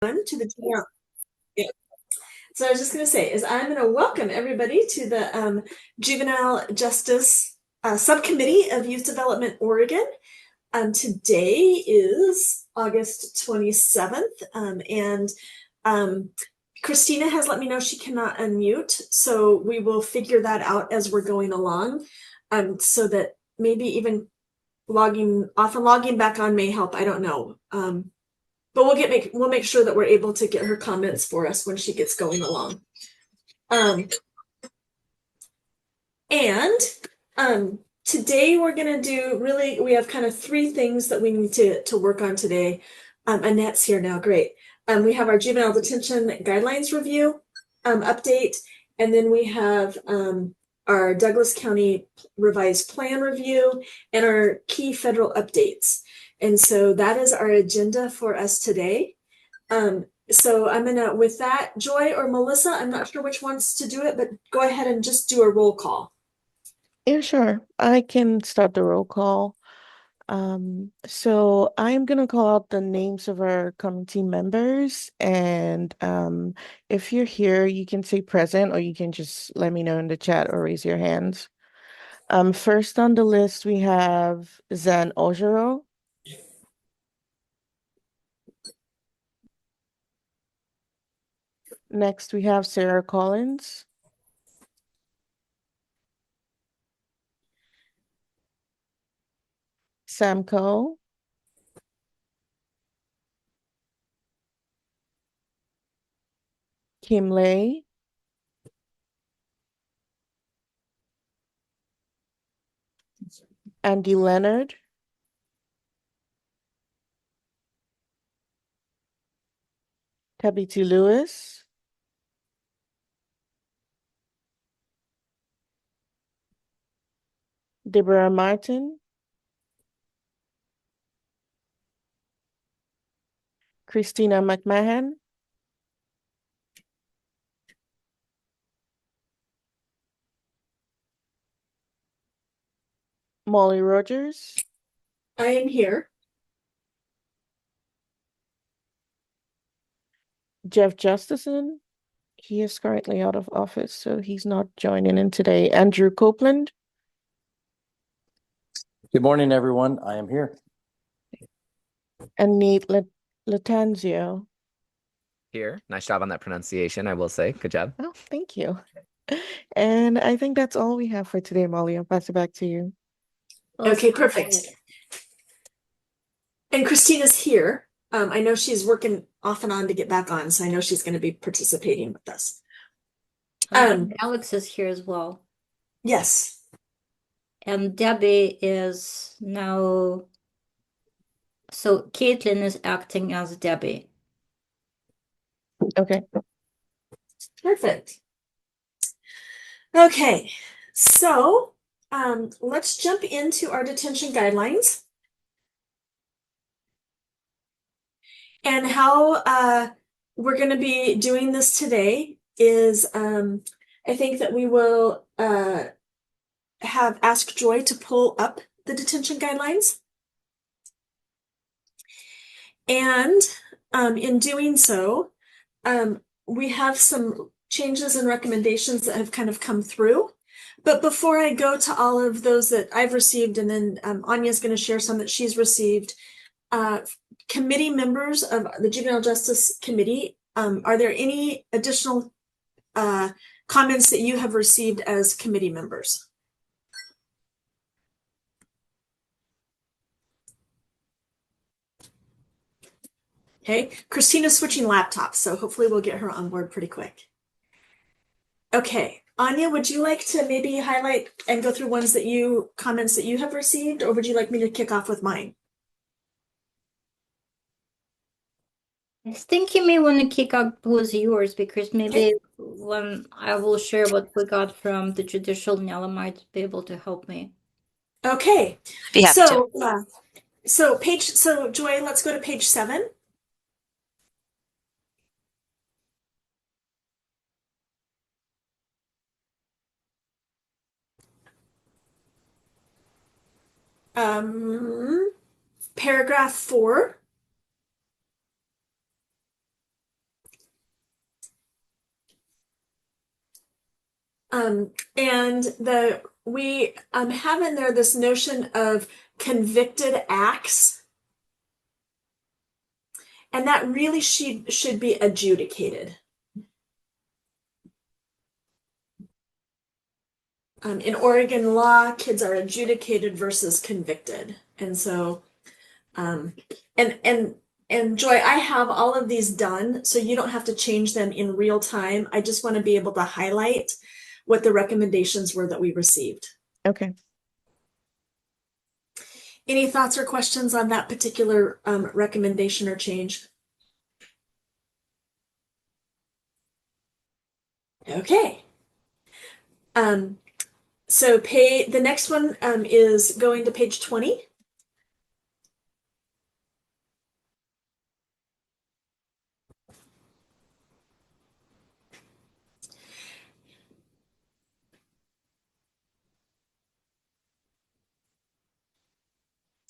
To the juvenile. Yeah. So I was just going to say is I'm going to welcome everybody to the Juvenile Justice Subcommittee of Youth Development Oregon. Today is August 27th, and um, Christina has let me know she cannot unmute, so we will figure that out as we're going along, so that maybe even logging off and logging back on may help. I don't know. But we'll make sure that we're able to get her comments for us when she gets going along. Um, and today we're gonna do we have kind of three things that we need to work on today. Annette's here now, great. We have our juvenile detention guidelines review update, and then we have our Douglas County revised plan review and our key federal updates. And so that is our agenda for us today. So I'm gonna, with that, Joy or Melissa, I'm not sure which wants to do it, but go ahead and just do a roll call. Yeah, sure. I can start the roll call. So I'm gonna call out the names of our committee members, and if you're here, you can say present, or you can just let me know in the chat or raise your hands. First on the list we have Zan Ojero. Next we have Sarah Collins. Sam Coe. Kim Lay. Andy Leonard. Tabitha Lewis. Deborah Martin. Christina McMahon. Molly Rogers. I am here. Jeff Justison. He is currently out of office, so he's not joining in today. Andrew Copeland. Good morning, everyone. I am here. And Nate Latanzio. Here. Nice job on that pronunciation, I will say. Good job. Oh, thank you. And I think that's all we have for today, Molly. I'll pass it back to you. Okay, perfect. And Christina's here. I know she's working off and on to get back on, so I know she's going to be participating with us. Alex is here as well. Yes. And Debbie is now, so Caitlin is acting as Debbie. Okay. Perfect. Okay, so let's jump into our detention guidelines. And how we're going to be doing this today is I think that we will ask Joy to pull up the detention guidelines. And in doing so, we have some changes and recommendations that have kind of come through. But before I go to all of those that I've received, and then Anya's going to share some that she's received, committee members of the Juvenile Justice Committee, are there any additional comments that you have received as committee members? Okay, Christina's switching laptops, so hopefully we'll get her on board pretty quick. Okay, Anya, would you like to maybe highlight and go through comments that you have received, or would you like me to kick off with mine? I think you may want to kick out with yours, because maybe when I will share what we got from the judicial, Nella might be able to help me. Okay, Be happy to. So Joy, let's go to page 7. Paragraph 4. And we have in there this notion of convicted acts, and that really should be adjudicated. In Oregon law, kids are adjudicated versus convicted. And so, and Joy, I have all of these done, so you don't have to change them in real time. I just want to be able to highlight what the recommendations were that we received. Okay. Any thoughts or questions on that particular recommendation or change? Okay. So the next one is going to page 20.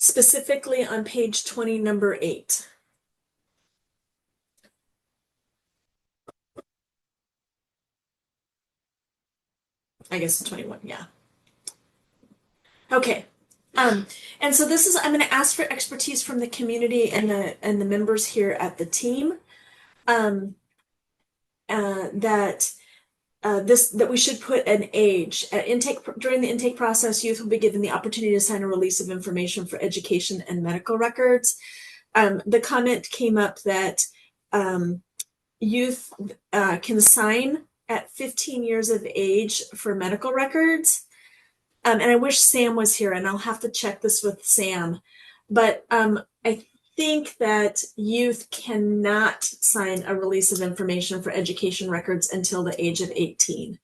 Specifically on page 20, number 8. I guess 21, yeah. Okay. And so this is, I'm going to ask for expertise from the community and the members here at the team. That we should put an age at intake. During the intake process, youth will be given the opportunity to sign a release of information for education and medical records. The comment came up that youth can sign at 15 years of age for medical records. And I wish Sam was here, and I'll have to check this with Sam. But I think that youth cannot sign a release of information for education records until the age of 18.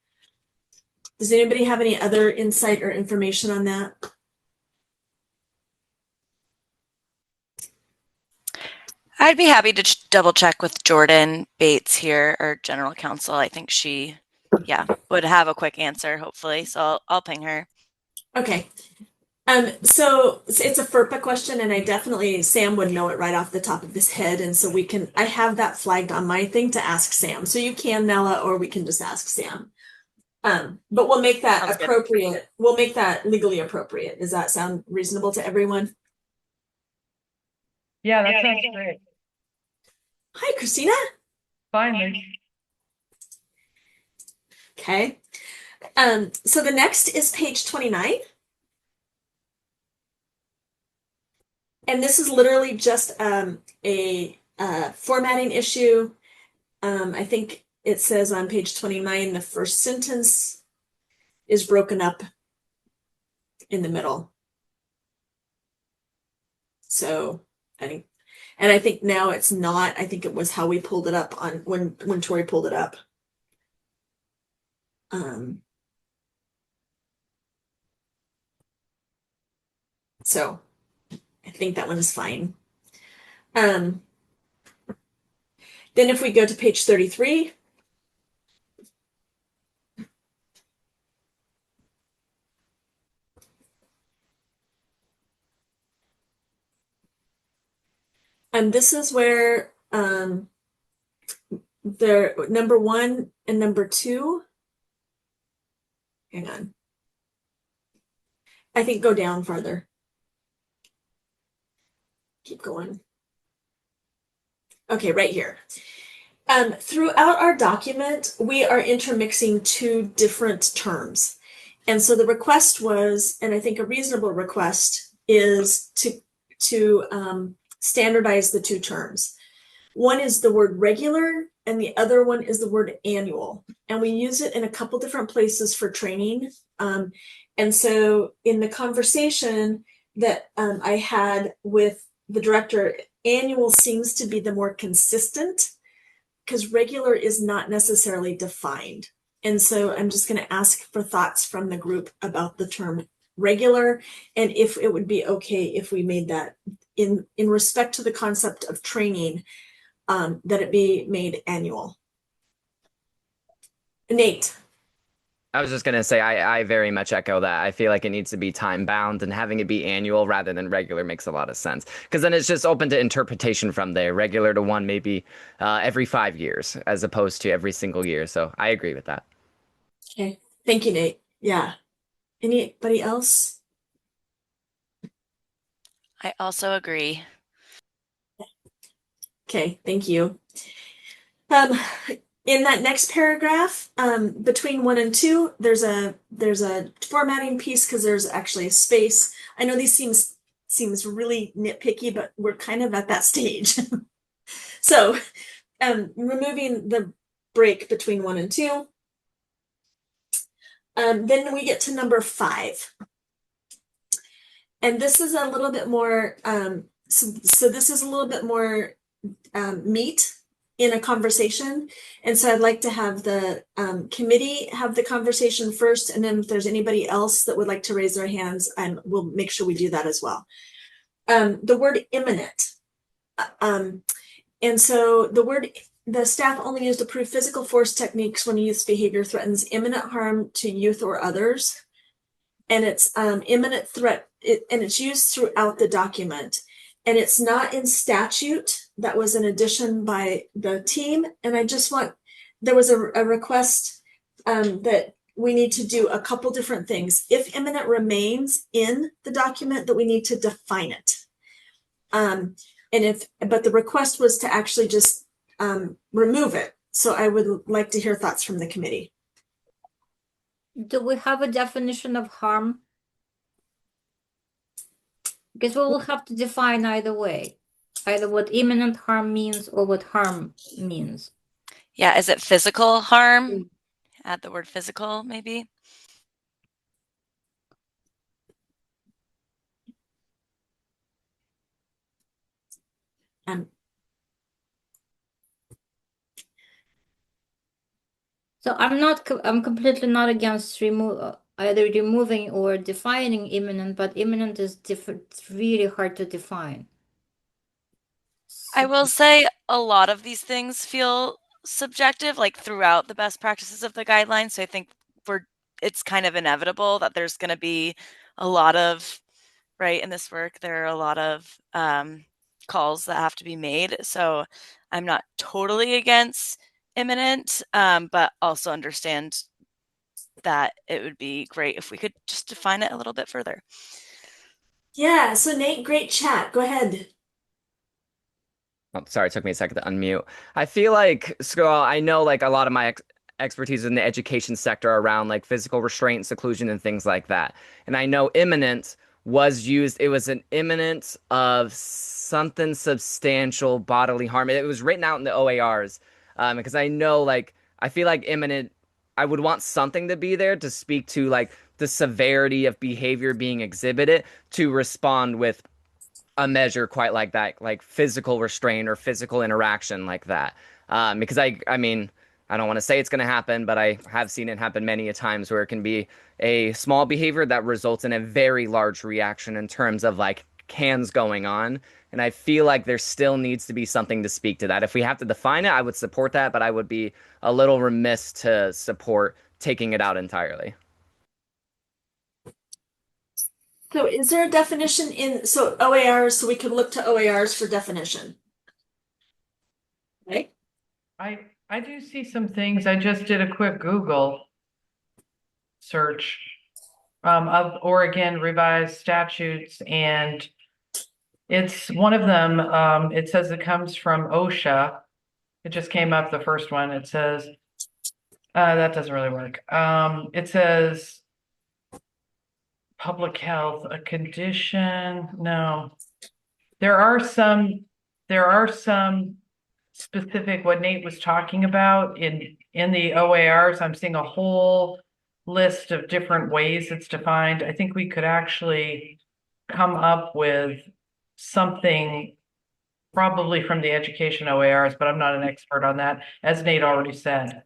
Does anybody have any other insight or information on that? I'd be happy to double check with Jordan Bates here, our general counsel. I think she, would have a quick answer, hopefully. So I'll ping her. Okay. So it's a FERPA question, and I definitely, Sam would know it right off the top of his head. And so I have that flagged on my thing to ask Sam. So you can, Nella, or we can just ask Sam. But we'll make that Sounds good. appropriate. We'll make that legally appropriate. Does that sound reasonable to everyone? Yeah, that sounds great. Hi, Christina. Finally. Okay. So the next is page 29. And this is literally just a formatting issue. I think it says on page 29, the first sentence is broken up in the middle. So I think now it's not. I think it was how we pulled it up on when Tori pulled it up. So I think that one is fine. Then if we go to page 33, and this is where the number 1 and number 2, hang on, I think go down farther. Keep going. Okay, right here. Throughout our document, we are intermixing 2 different terms. And so the request was, and I think a reasonable request is to standardize the 2 terms. One is the word regular, and the other one is the word annual. And we use it in a couple different places for training. And so in the conversation that I had with the director, annual seems to be the more consistent because regular is not necessarily defined. And so I'm just going to ask for thoughts from the group about the term regular, and if it would be okay if we made that in respect to the concept of training, that it be made annual. Nate. I was just going to say, I very much echo that. I feel like it needs to be time bound, and having it be annual rather than regular makes a lot of sense, because then it's just open to interpretation from there. Regular to one, maybe every 5 years as opposed to every single year. So I agree with that. Okay. Thank you, Nate. Yeah. Anybody else? I also agree. Okay, thank you. In that next paragraph, between 1 and 2, there's a formatting piece because there's actually a space. I know these seems really nitpicky, but we're kind of at that stage. So, removing the break between 1 and 2. Then we get to number 5. And this is a little bit more, so this is a little bit more meat in a conversation. And so I'd like to have the committee have the conversation first. And then if there's anybody else that would like to raise their hands, we'll make sure we do that as well. The word imminent. And so the staff only used approved physical force techniques when youth's behavior threatens imminent harm to youth or others. And it's imminent threat, and it's used throughout the document. And it's not in statute. That was an addition by the team. And there was a request that we need to do a couple different things. If imminent remains in the document, that we need to define it. But the request was to actually just remove it. So I would like to hear thoughts from the committee. Do we have a definition of harm? Because we will have to define either way, either what imminent harm means or what harm means. Yeah, is it physical harm? Add the word physical, maybe. So I'm completely not against either removing or defining imminent, but imminent is different. It's really hard to define. I will say a lot of these things feel subjective, like throughout the best practices of the guidelines. So I think it's kind of inevitable that there's going to be a lot of, right, in this work, there are a lot of calls that have to be made. So I'm not totally against imminent, but also understand that it would be great if we could just define it a little bit further. Yeah, so Nate, great chat. Go ahead. Oh, sorry, it took me a second to unmute. I feel like, so I know like a lot of my expertise in the education sector around like physical restraint, seclusion, and things like that. And I know imminent was used, it was an imminent of something substantial bodily harm. It was written out in the OARs because I know like, I feel like imminent, I would want something to be there to speak to like the severity of behavior being exhibited to respond with a measure quite like that, like physical restraint or physical interaction like that. Because I mean, I don't want to say it's going to happen, but I have seen it happen many a times where it can be a small behavior that results in a very large reaction in terms of like cans going on. And I feel like there still needs to be something to speak to that. If we have to define it, I would support that, but I would be a little remiss to support taking it out entirely. So is there a definition so OARs, so we could look to OARs for definition? Right? I do see some things. I just did a quick Google search of Oregon revised statutes, and it's one of them. It says it comes from OSHA. It just came up, the first one. It says, that doesn't really work. It says public health, a condition. No, there are some specific, what Nate was talking about in the OARs. I'm seeing a whole list of different ways it's defined. I think we could actually come up with something probably from the education OARs, but I'm not an expert on that, as Nate already said.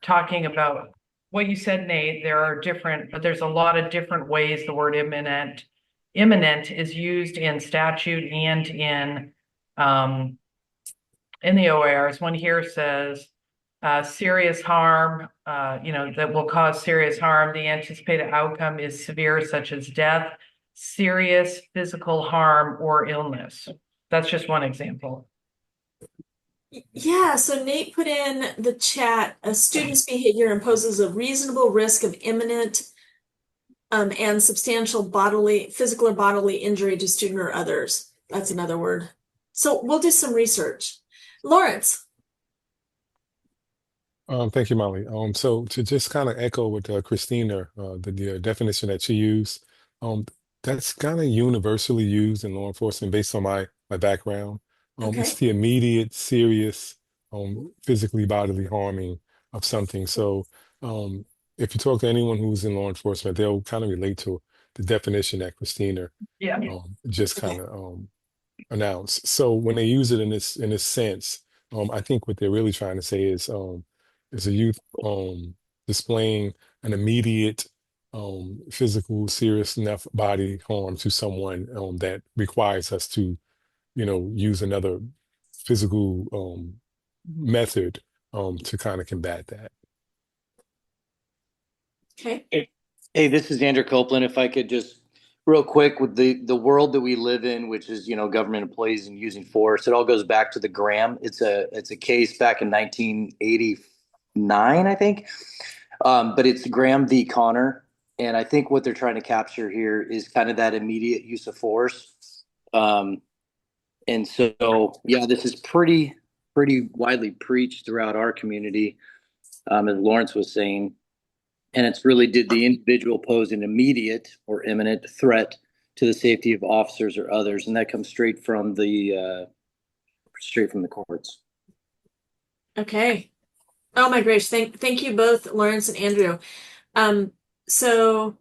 Talking about what you said, Nate, there's a lot of different ways the word imminent is used in statute and in the OARs. One here says serious harm, that will cause serious harm. The anticipated outcome is severe, such as death, serious physical harm, or illness. That's just one example. Yeah, so Nate put in the chat, a student's behavior imposes a reasonable risk of imminent and substantial physical or bodily injury to student or others. That's another word. So we'll do some research. Lawrence. Thank you, Molly. So to just kind of echo with Christina, the definition that she used, um, that's kind of universally used in law enforcement based on my background. It's Okay. the immediate, serious, physically bodily harming of something. So um, if you talk to anyone who's in law enforcement, they'll kind of relate to the definition that Christina Yeah. just Okay. kind of announce. So when they use it in this sense, I think what they're really trying to say is a youth displaying an immediate physical, serious enough body harm to someone that requires us to, use another physical method to kind of combat that. Okay. Hey, this is Andrew Copeland. If I could just real quick with the world that we live in, which is, government employees and using force, it all goes back to the Graham. It's a case back in 1989, I think. But it's Graham v. Connor. And I think what they're trying to capture here is kind of that immediate use of force. And so, yeah, this is pretty widely preached throughout our community, as Lawrence was saying. And it's really, did the individual pose an immediate or imminent threat to the safety of officers or others? And that comes straight from the courts. Okay. Oh my gosh. Thank you both, Lawrence and Andrew. So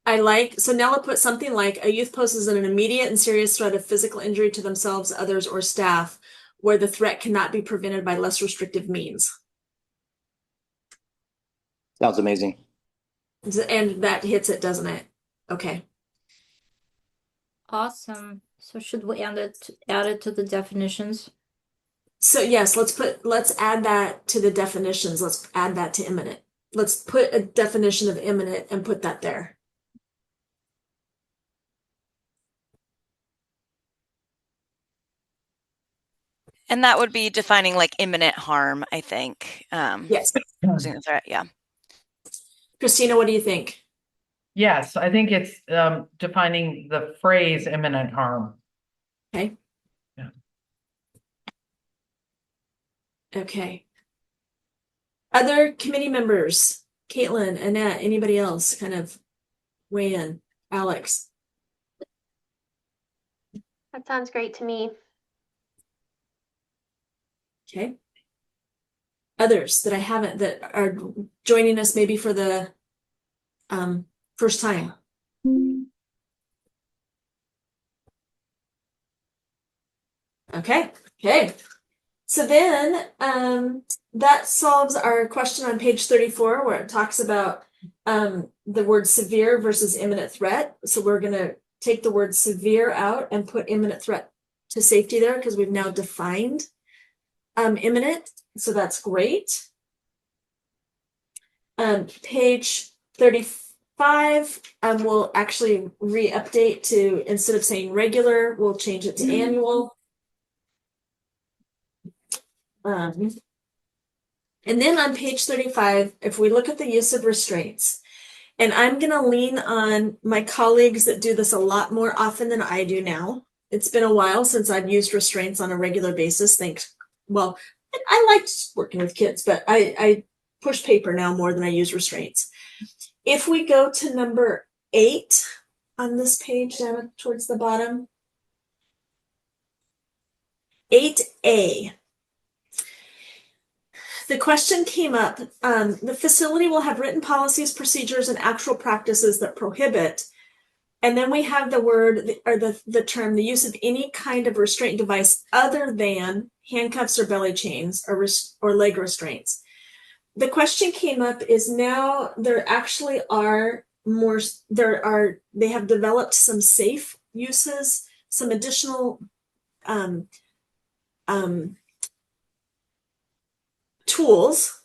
Nella put something like a youth poses an immediate and serious threat of physical injury to themselves, others, or staff, where the threat cannot be prevented by less restrictive means. Sounds amazing. And that hits it, doesn't it? Okay. Awesome. So should we add it to the definitions? So yes, let's add that to the definitions. Let's add that to imminent. Let's put a definition of imminent and put that there. And that would be defining like imminent harm, I think. Yes. Posing the threat, yeah. Christina, what do you think? Yes, I think it's defining the phrase imminent harm. Okay. Yeah. Okay. Other committee members, Caitlin, Annette, anybody else kind of weigh in? Alex. That sounds great to me. Okay. Others that I haven't, that are joining us maybe for the first time. Okay. So then that solves our question on page 34 where it talks about the word severe versus imminent threat. So we're going to take the word severe out and put imminent threat to safety there because we've now defined imminent. So that's great. Page 35, we'll actually re-update to, instead of saying regular, we'll change it to annual. And then on page 35, if we look at the use of restraints, and I'm going to lean on my colleagues that do this a lot more often than I do now. It's been a while since I've used restraints on a regular basis. Well, I liked working with kids, but I push paper now more than I use restraints. If we go to number 8 on this page down towards the bottom, 8A. The question came up, the facility will have written policies, procedures, and actual practices that prohibit, and then we have the word, or the term, the use of any kind of restraint device other than handcuffs or belly chains or leg restraints. The question came up is now there actually are more, they have developed some safe uses, some additional tools,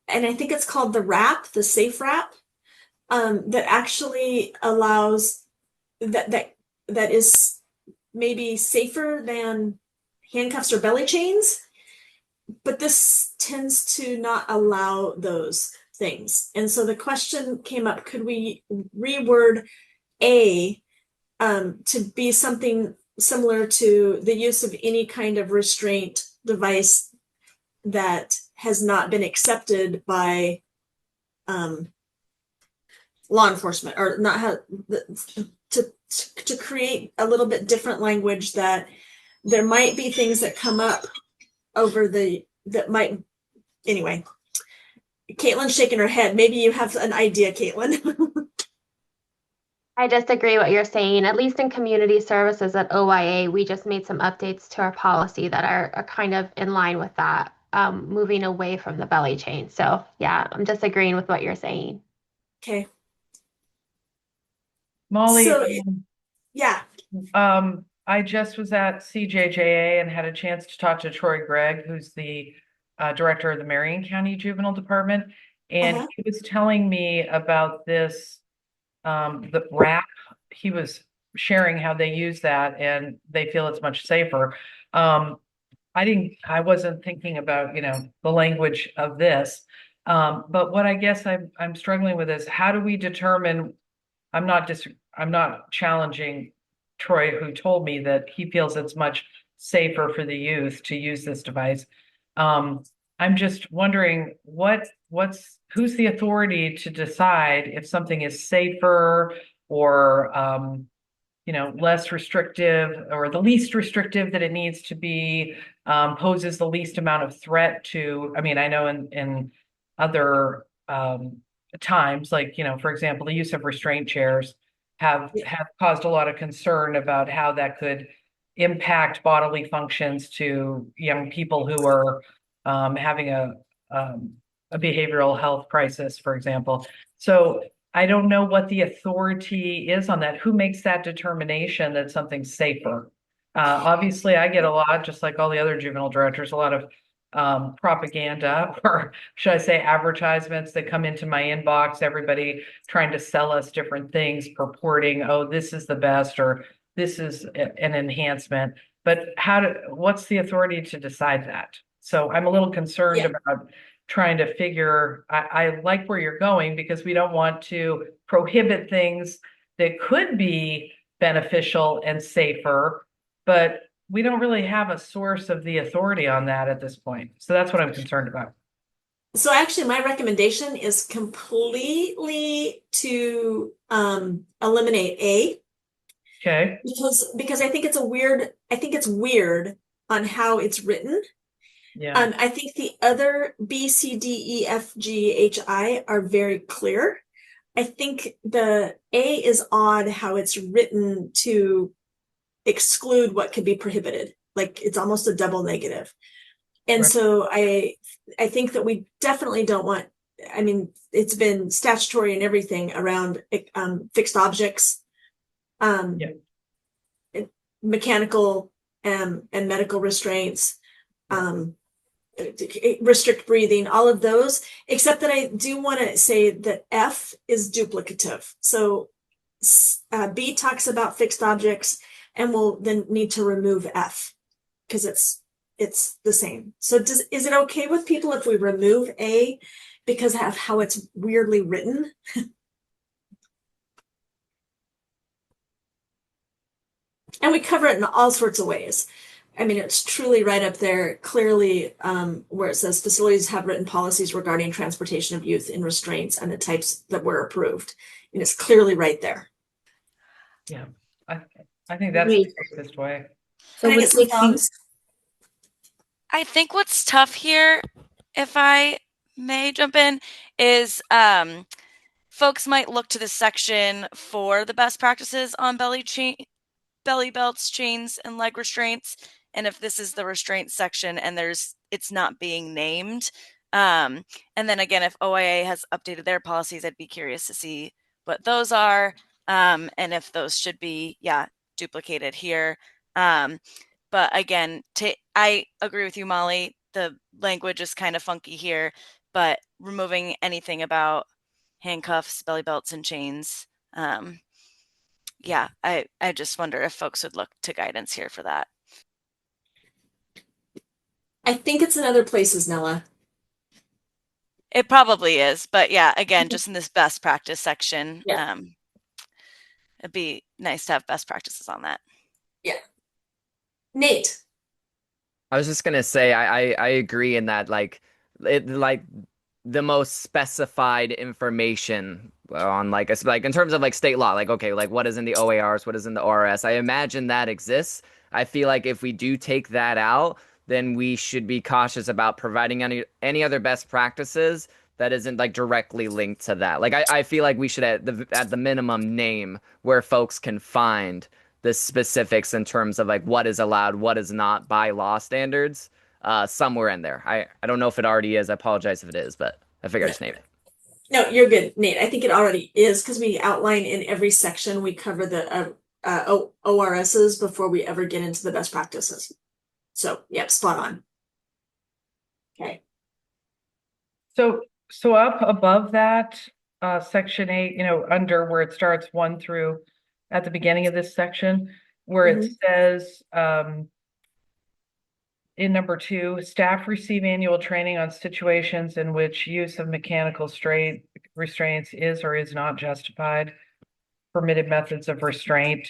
and I think it's called the wrap, the safe wrap, that actually allows that is maybe safer than handcuffs or belly chains, but this tends to not allow those things. And so the question came up, could we reword A to be something similar to the use of any kind of restraint device that has not been accepted by law enforcement, or not have to create a little bit different language, that there might be things that come up over that might, anyway. Caitlin's shaking her head. Maybe you have an idea, Caitlin. I just agree what you're saying. At least in community services at OYA, we just made some updates to our policy that are kind of in line with that, moving away from the belly chain. So yeah, I'm just agreeing with what you're saying. Okay. Molly, So, yeah. I just was at CJJA and had a chance to talk to Troy Gregg, who's the director of the Marion County Juvenile Department. And he was telling me about this, the wrap. He was sharing how they use that and they feel it's much safer. I wasn't thinking about, the language of this. But what I guess I'm struggling with is, how do we determine, I'm not challenging Troy, who told me that he feels it's much safer for the youth to use this device. I'm just wondering who's the authority to decide if something is safer or less restrictive, or the least restrictive that it needs to be, poses the least amount of threat to, I know in other times, like, for example, the use of restraint chairs have caused a lot of concern about how that could impact bodily functions to young people who are having a behavioral health crisis, for example. So I don't know what the authority is on that. Who makes that determination that something's safer? Obviously, I get a lot, just like all the other juvenile directors, a lot of propaganda, or should I say advertisements, that come into my inbox, everybody trying to sell us different things, purporting, oh, this is the best, or this is an enhancement. But what's the authority to decide that? So I'm a little concerned about trying to figure, I like where you're going, because we don't want to prohibit things that could be beneficial and safer, but we don't really have a source of the authority on that at this point. So that's what I'm concerned about. So actually, my recommendation is completely to eliminate A. Okay. Because I think it's weird on how it's written. Yeah. I think the other B, C, D, E, F, G, H, I are very clear. I think the A is odd how it's written to exclude what could be prohibited. Like, it's almost a double negative. And so I think that we definitely don't want, it's been statutory and everything around fixed objects, mechanical and medical restraints, restrict breathing, all of those, except that I do want to say that F is duplicative. So B talks about fixed objects, and we'll then need to remove F because it's the same. So is it okay with people if we remove A because of how it's weirdly written? And we cover it in all sorts of ways. It's truly right up there, clearly, where it says facilities have written policies regarding transportation of youth in restraints and the types that were approved. And it's clearly right there. Yeah, I think that's the safest way. So we take things. I think what's tough here, if I may jump in, is folks might look to this section for the best practices on belly belts, chains, and leg restraints. And if this is the restraint section and it's not being named, and then again, if OIA has updated their policies, I'd be curious to see what those are, and if those should be, duplicated here. But again, I agree with you, Molly. The language is kind of funky here, but removing anything about handcuffs, belly belts, and chains. I just wonder if folks would look to guidance here for that. I think it's in other places, Nella. It probably is, but yeah, again, just in this best practice section, Yeah. it'd be nice to have best practices on that. Yeah. Nate. I was just gonna say I agree in that like the most specified information on like in terms of like state law, like okay, like what is in the OARs, what is in the ORS. I imagine that exists. I feel like if we do take that out, then we should be cautious about providing any other best practices that isn't like directly linked to that. Like I feel like we should at the minimum name where folks can find the specifics in terms of like what is allowed, what is not by law standards, somewhere in there. I don't know if it already is. I apologize if it is, but I figured I'd just name it. No, you're good, Nate. I think it already is because we outline in every section, we cover the ORSs before we ever get into the best practices. So, yep, spot on. Okay. So up above that, section 8, under where it starts 1 through at the beginning of this section, where it says, in number 2, staff receive annual training on situations in which use of mechanical restraints is or is not justified, permitted methods of restraint.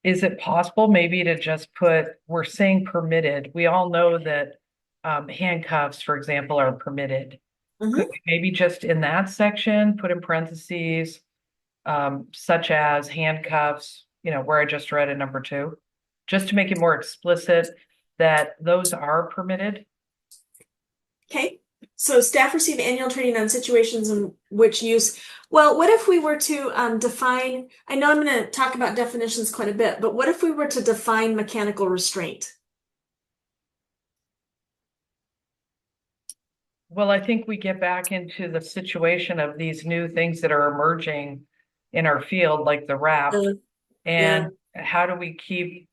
Is it possible maybe to just we're saying permitted. We all know that handcuffs, for example, are permitted. Could we maybe just in that section put in parentheses, such as handcuffs, where I just read in number 2, just to make it more explicit that those are permitted? Okay. So staff receive annual training on situations in which use. Well, what if we were to define, I know I'm going to talk about definitions quite a bit, but what if we were to define mechanical restraint? Well, I think we get back into the situation of these new things that are emerging in our field, like the RAP. And how do we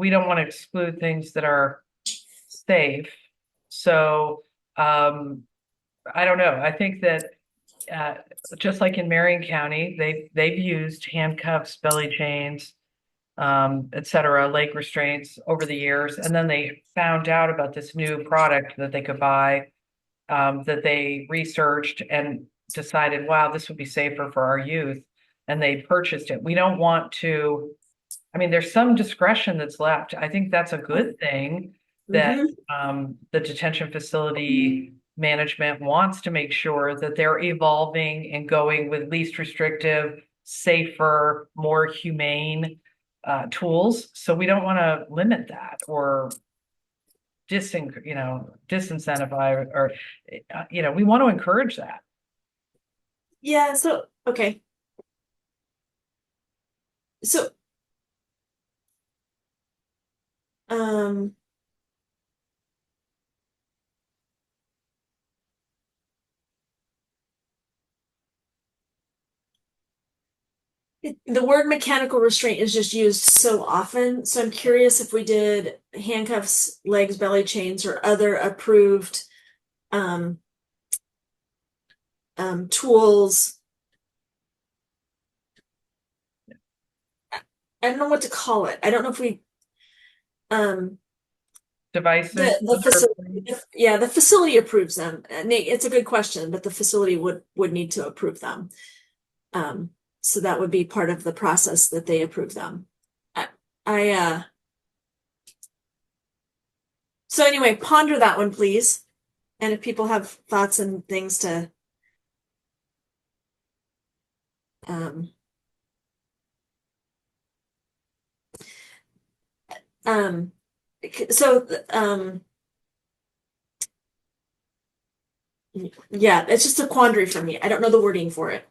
don't want to exclude things that are safe. So I don't know. I think that just like in Marion County, they've used handcuffs, belly chains, et cetera, leg restraints over the years. And then they found out about this new product that they could buy, that they researched and decided, wow, this would be safer for our youth. And they purchased it. We don't want to, there's some discretion that's left. I think that's a good thing that the detention facility management wants to make sure that they're evolving and going with least restrictive, safer, more humane tools. So we don't want to limit that or disincentivize or, we want to encourage that. Yeah, so, okay. So, the word mechanical restraint is just used so often. So I'm curious if we did handcuffs, legs, belly chains, or other approved tools. I don't know what to call it. I don't know if we Devices. the facility, the facility approves them. Nate, it's a good question, but the facility would need to approve them. So that would be part of the process that they approve them. So anyway, ponder that one, please. And if people have thoughts and things to yeah, it's just a quandary for me. I don't know the wording for it.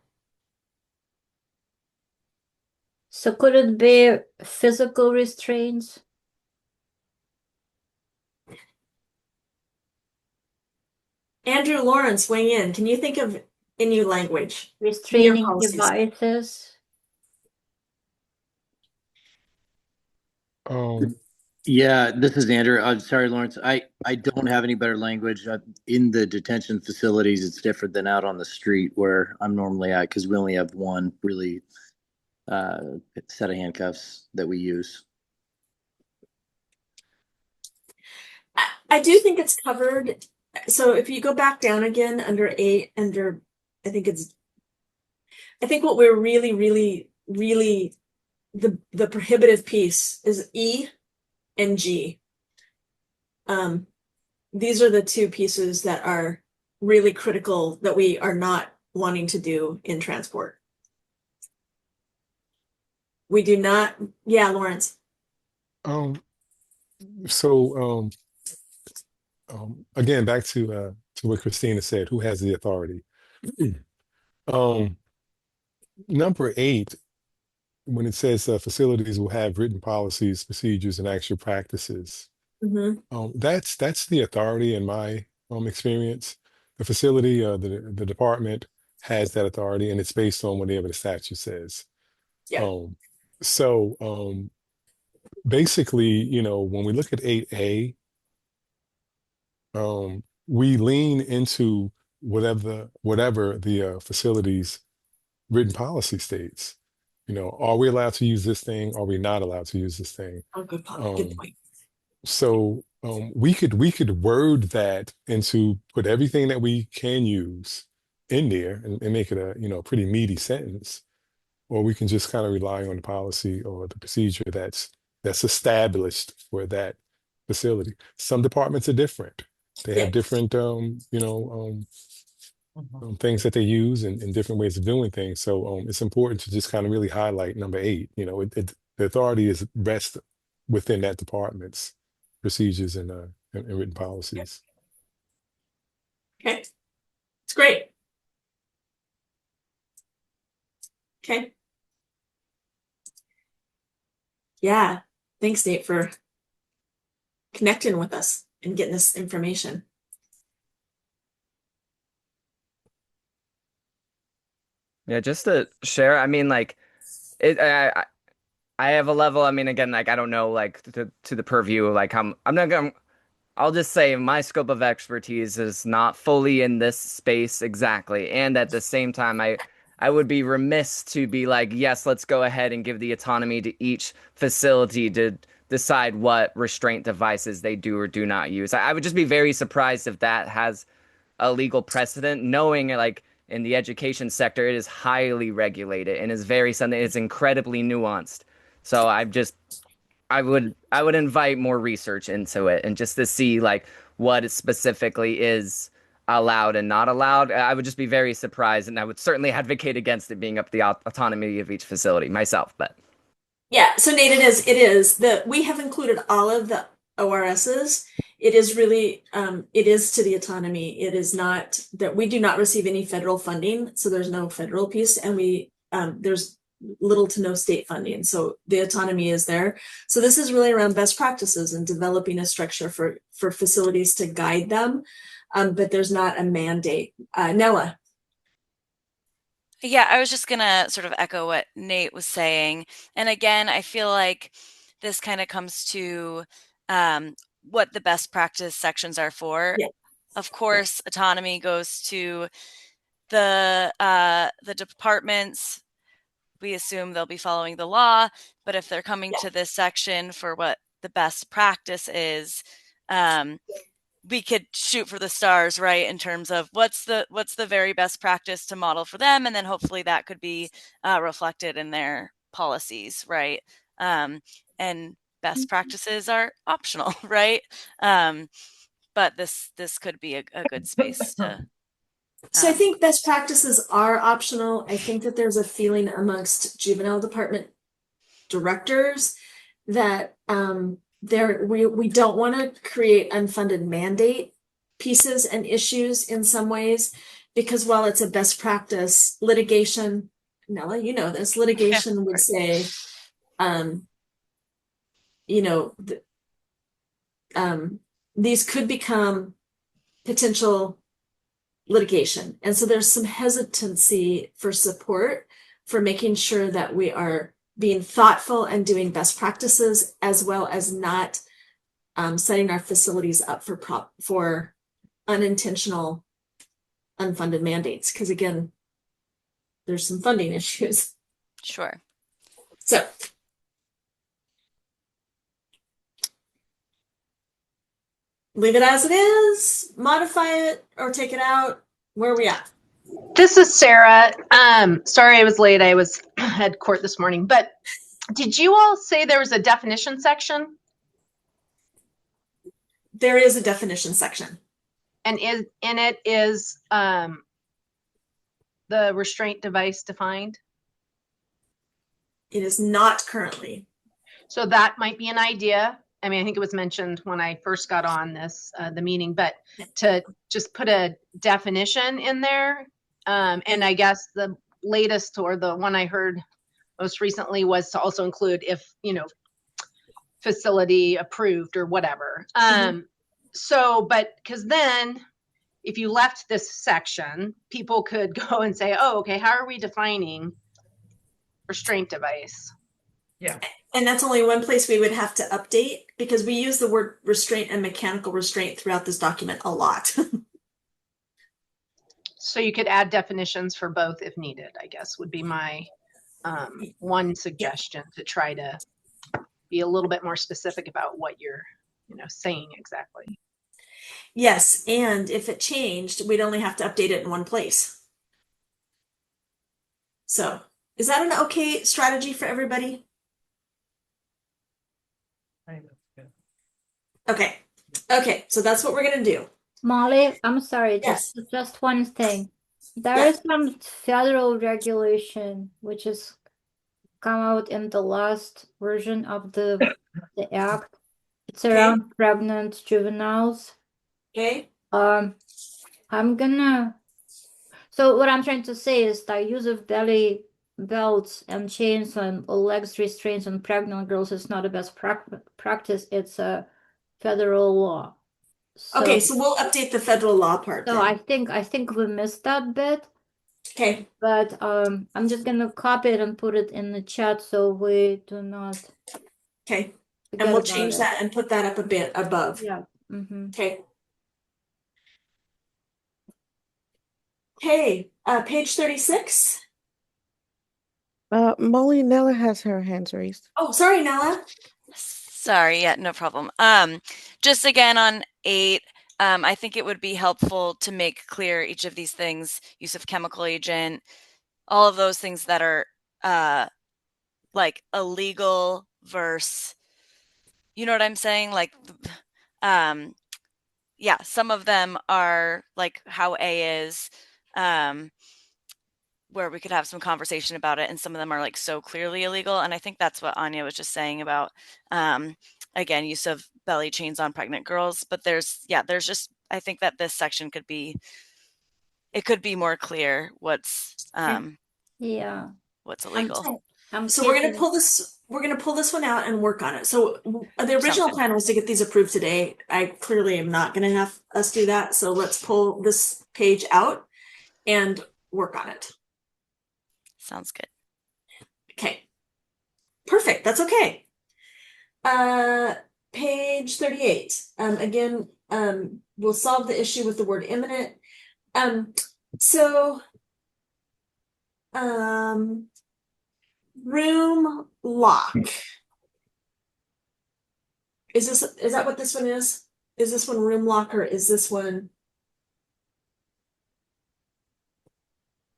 So could it be physical restraints? Andrew Lawrence, weighing in. Can you think of any language? Restraining devices? Yeah, this is Andrew. I'm sorry, Lawrence. I don't have any better language. In the detention facilities, it's different than out on the street where I'm normally at because we only have one really set of handcuffs that we use. I do think it's covered. So if you go back down again under 8, I think what we're really the prohibitive piece is E and G. These are the two pieces that are really critical that we are not wanting to do in transport. We do not, yeah, Lawrence. So again, back to what Christina said, who has the authority? Number 8, when it says facilities will have written policies, procedures, and actual practices, that's the authority in my experience. The facility, the department has that authority, and it's based on whatever the statute says. Yeah. So basically, you know, when we look at 8A, we lean into whatever the facility's written policy states. You know, are we allowed to use this thing? Are we not allowed to use this thing? Oh, good point. So we could word that into put everything that we can use in there and make it a, you know, pretty meaty sentence, or we can just kind of rely on the policy or the procedure that's established for that facility. Some departments are different. They have different things that they use and different ways of doing things. So it's important to just kind of really highlight number 8. You know, the authority is rests within that department's procedures and written policies. Okay, it's great. Okay. Yeah, thanks, Nate, for connecting with us and getting this information. Yeah, just to share, I mean, like, I have a level. I mean, again, like, I don't know, like, to the purview, like, I'm not gonna. I'll just say my scope of expertise is not fully in this space exactly, and at the same time, I would be remiss to be like, yes, let's go ahead and give the autonomy to each facility to decide what restraint devices they do or do not use. I would just be very surprised if that has a legal precedent, knowing like in the education sector, it is highly regulated and is very something. It's incredibly nuanced. So I would invite more research into it and just to see like what it specifically is allowed and not allowed. I would just be very surprised, and I would certainly advocate against it being up the autonomy of each facility myself. But yeah, so Nate, it is that we have included all of the ORSs. It is really it is to the autonomy. It is not that we do not receive any federal funding, so there's no federal piece, and we there's little to no state funding, so the autonomy is there. So this is really around best practices and developing a structure for facilities to guide them, but there's not a mandate. Nella. Yeah, I was just gonna sort of echo what Nate was saying. And again, I feel like this kind of comes to what the best practice sections are for. Yeah. Of course, autonomy goes to the departments. We assume they'll be following the law, but if they're coming to this section for what the best practice is, we could shoot for the stars, right? In terms of what's the very best practice to model for them, and then hopefully that could be reflected in their policies, right? And best practices are optional, right? But this could be a good space to. So I think best practices are optional. I think that there's a feeling amongst juvenile department directors that we don't want to create unfunded mandate pieces and issues in some ways, because while it's a best practice, litigation, Nella, you know this, litigation would say, you know, these could become potential litigation. And so there's some hesitancy for support for making sure that we are being thoughtful and doing best practices, as well as not setting our facilities up for unintentional unfunded mandates. Because again, there's some funding issues. Sure. So leave it as it is, modify it, or take it out? Where are we at? This is Sarah. Sorry I was late. I had court this morning. But did you all say there was a definition section? There is a definition section. And in it is the restraint device defined? It is not currently. So that might be an idea. I mean, I think it was mentioned when I first got on this, the meeting, but to just put a definition in there. And I guess the latest, or the one I heard most recently, was to also include if, facility approved or whatever. So, but because then if you left this section, people could go and say, oh, okay, how are we defining restraint device? Yeah. And that's only one place we would have to update, because we use the word restraint and mechanical restraint throughout this document a lot. So you could add definitions for both if needed, I guess, would be my one suggestion, to try to be a little bit more specific about what you're, saying exactly. Yes, and if it changed, we'd only have to update it in one place. So, is that an okay strategy for everybody? I think that's good. Okay. Okay, so that's what we're gonna do. Molly, I'm sorry, Yes. just one thing. There Yeah. is some federal regulation which has come out in the last version of the act. It's around pregnant juveniles. Okay. So what I'm trying to say is the use of belly belts and chains and legs restraints on pregnant girls is not a best practice. It's a federal law. Okay, so we'll update the federal law part So then. I think we missed that bit. Okay. But I'm just gonna copy it and put it in the chat so we do not. Okay. forget And we'll about change it. that and put that up a bit above. Yeah. Mm-hmm. Okay. Okay, page 36. Molly, Nella has her hands raised. Oh, sorry, Nella. Sorry, yeah, no problem. Just again on 8, I think it would be helpful to make clear each of these things: use of chemical agent, all of those things that are like illegal versus, you know what I'm saying? Like, yeah, some of them are like how A is, where we could have some conversation about it, and some of them are like so clearly illegal. And I think that's what Anya was just saying about, again, use of belly chains on pregnant girls. But there's just, I think that this section could be more clear what's Yeah. what's illegal. So we're gonna pull this one out and work on it. So the original good. plan was to get these approved today. I clearly am not gonna have us do that. So let's pull this page out and work on it. Sounds good. Okay. Perfect. That's okay. Page 38. Again, we'll solve the issue with the word imminent. Room lock. Is that what this one is? Is this one room lock, or is this one?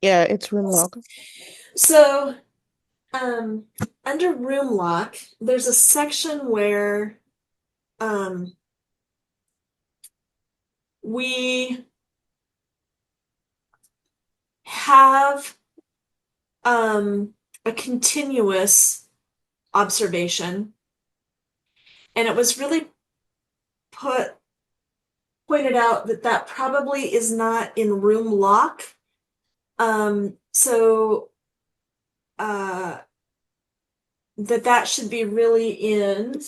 Yeah, it's room lock. So, under room lock, there's a section where, we have, a continuous observation, and it was really pointed out that probably is not in room lock. So that should be really in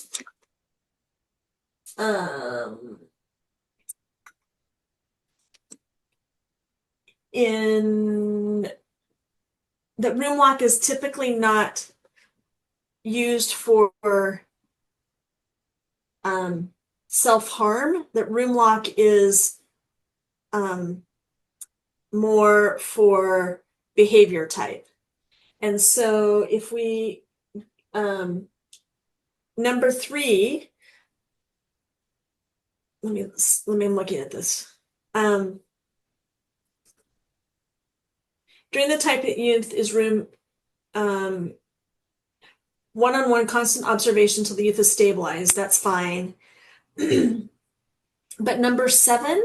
that room lock is typically not used for self-harm. That room lock is more for behavior type. And so if we number 3, I'm looking at this. During the type of youth is room one-on-one constant observation till the youth is stabilized. That's fine. But number 7,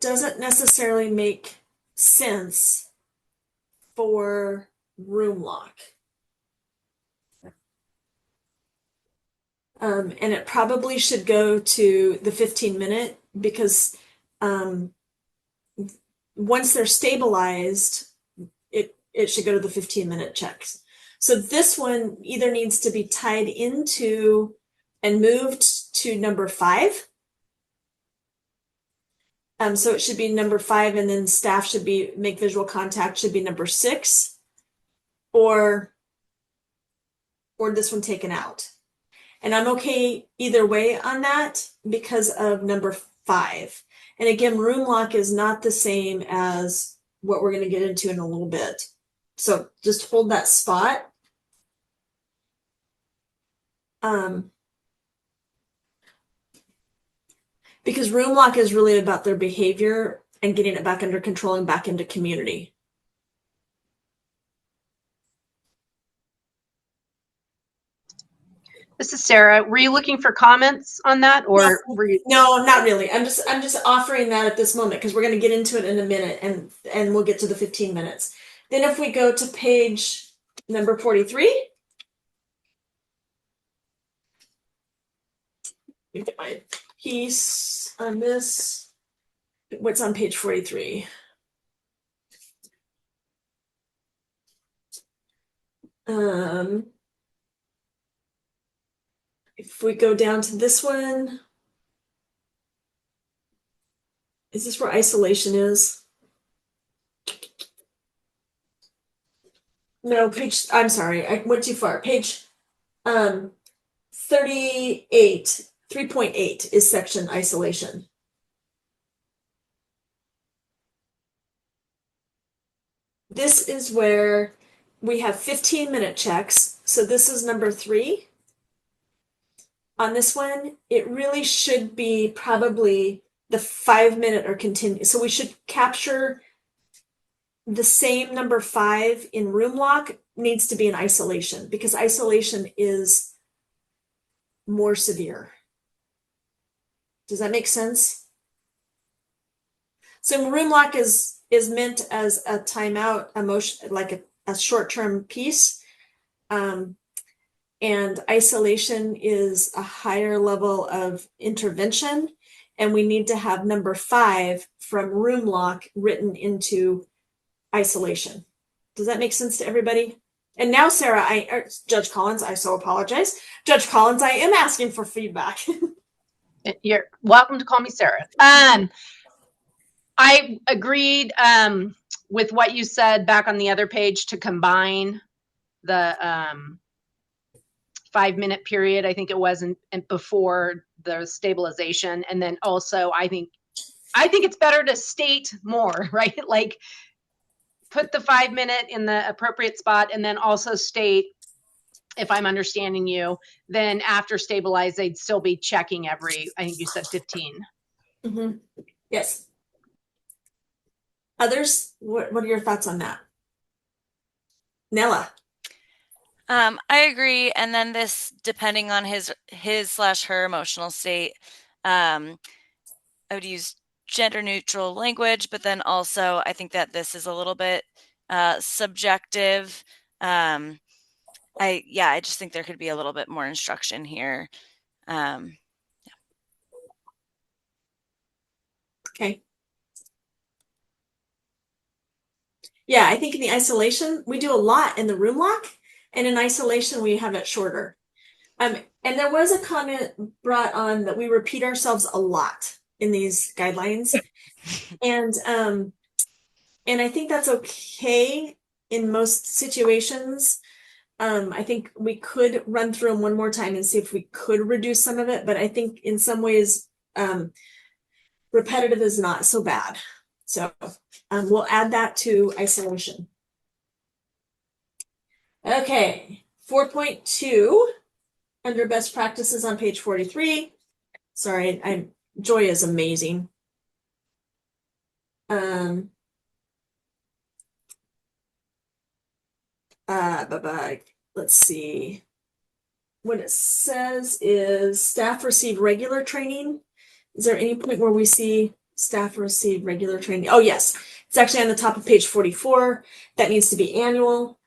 doesn't necessarily make sense for room lock. And it probably should go to the 15-minute because once they're stabilized, it should go to the 15-minute checks. So this one either needs to be tied into and moved to number 5. So it should be number 5, and then staff should be make visual contact should be number 6, or this one taken out. And I'm okay either way on that because of number 5. And again, room lock is not the same as what we're going to get into in a little bit. So just hold that spot. Because room lock is really about their behavior and getting it back under control and back into community. This is Sarah. Were you looking for comments on that, or were you? No, not really. I'm just offering that at this moment because we're going to get into it in a minute, and we'll get to the 15 minutes. Then if we go to page number 43, let me get my piece on this. What's on page 43? If we go down to this one, is this where isolation is? No, I'm sorry, I went too far. Page 38, 3.8 is section isolation. This is where we have 15-minute checks. So this is number 3. On this one, it really should be probably the 5-minute or continue. So we should capture the same number 5 in room lock needs to be in isolation because isolation is more severe. Does that make sense? So room lock is meant as a timeout emotion, like a short-term piece. And isolation is a higher level of intervention. And we need to have number 5 from room lock written into isolation. Does that make sense to everybody? And now, Sarah, Judge Collins, I so apologize. Judge Collins, I am asking for feedback. You're welcome to call me Sarah. I agreed with what you said back on the other page to combine the 5-minute period. I think it was before the stabilization, and then also I think it's better to state more, right? Like put the 5-minute in the appropriate spot, and then also state, if I'm understanding you, then after stabilize, they'd still be checking every, I think you said 15. Mm-hmm. Yes. Others, what are your thoughts on that? Nella. I agree. And then this, depending on his/her emotional state, I would use gender neutral language, but then also I think that this is a little bit subjective. I just think there could be a little bit more instruction here. Okay. Yeah, I think in the isolation, we do a lot in the room lock, and in isolation, we have it shorter. And there was a comment brought on that we repeat ourselves a lot in these guidelines. And I think that's okay in most situations. I think we could run through them one more time and see if we could reduce some of it, but I think in some ways, repetitive is not so bad. So we'll add that to isolation. Okay, 4.2 under best practices on page 43. Sorry, Joy is amazing. Let's see. What it says is staff receive regular training. Is there any point where we see staff receive regular training? Oh, yes. It's actually on the top of page 44. That needs to be annual.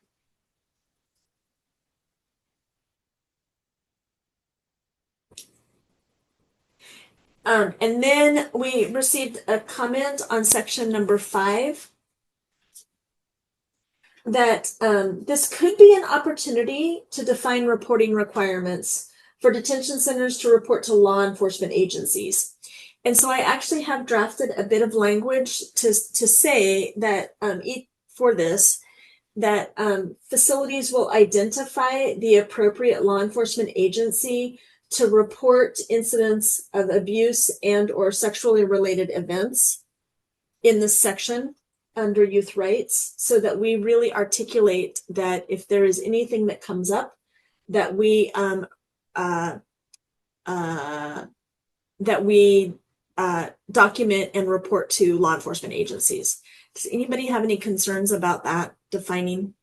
And then we received a comment on section number 5 that this could be an opportunity to define reporting requirements for detention centers to report to law enforcement agencies. And so I actually have drafted a bit of language to say that for this, that facilities will identify the appropriate law enforcement agency to report incidents of abuse and or sexually related events in this section under youth rights, so that we really articulate that if there is anything that comes up, that we document and report to law enforcement agencies. Does anybody have any concerns about that defining?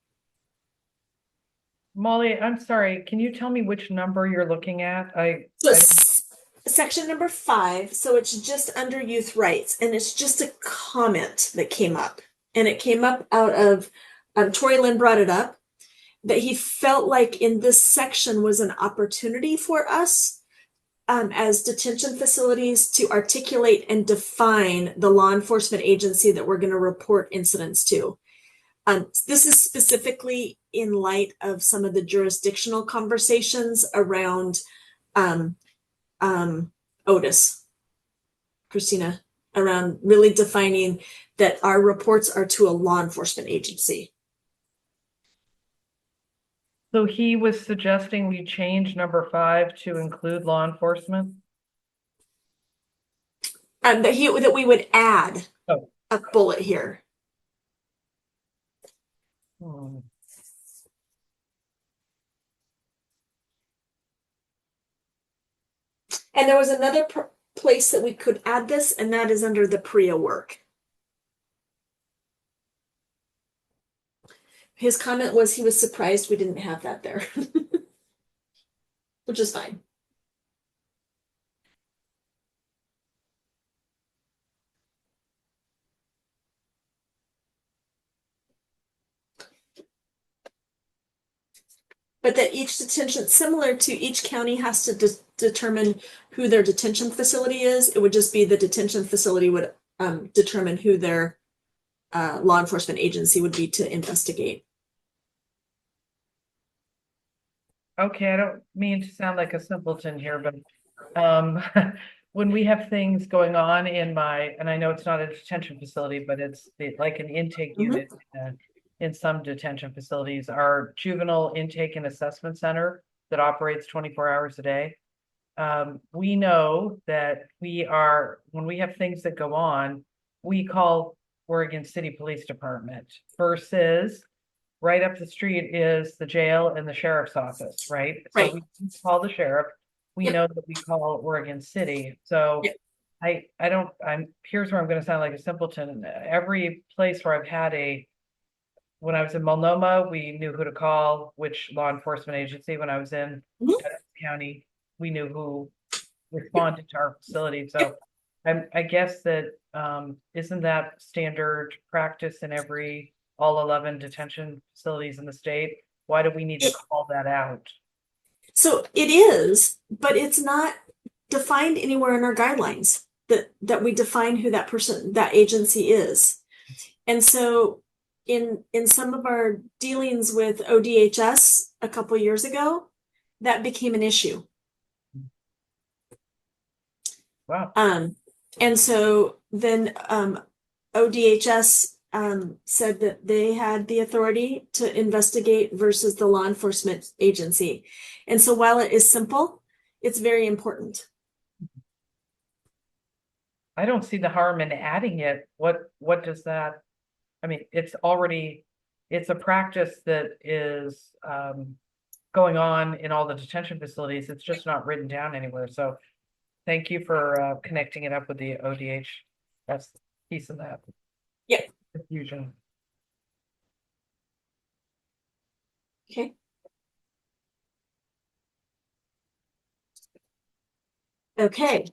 Molly, I'm sorry. Can you tell me which number you're looking at? Section number 5. So it's just under youth rights, and it's just a comment that came up, and it came up out of Tori Lynn brought it up that he felt like in this section was an opportunity for us as detention facilities to articulate and define the law enforcement agency that we're going to report incidents to. This is specifically in light of some of the jurisdictional conversations around Otis, Christina, around really defining that our reports are to a law enforcement agency. So he was suggesting we change number 5 to include law enforcement? That we would add a bullet here. And there was another place that we could add this, and that is under the PREA work. His comment was he was surprised we didn't have that there, which is fine. But that each detention, similar to each county has to determine who their detention facility is, it would just be the detention facility would determine who their law enforcement agency would be to investigate. Okay, I don't mean to sound like a simpleton here, but when we have things going on in and I know it's not a detention facility, but it's like an intake unit in some detention facilities, our juvenile intake and assessment center that operates 24 hours a day. We know that when we have things that go on, we call Oregon City Police Department versus right up the street is the jail and the sheriff's office, right? Right. So we call the sheriff. We know that we call Oregon City. So here's where I'm going to sound like a simpleton. Every place where I've had when I was in Multnomah, we knew who to call, which law enforcement agency. When I was in County, we knew who responded to our facility. So I guess that isn't that standard practice in all 11 detention facilities in the state? Why do we need to call that out? So it is, but it's not defined anywhere in our guidelines that we define who that agency is. And so in some of our dealings with ODHS a couple years ago, that became an issue. Wow. And so then ODHS said that they had the authority to investigate versus the law enforcement agency. And so while it is simple, it's very important. I don't see the harm in adding it. What does that, I mean, it's a practice that is going on in all the detention facilities. It's just not written down anywhere. So thank you for connecting it up with the ODH. That's the piece of that. Yeah. Confusion. Okay. Okay.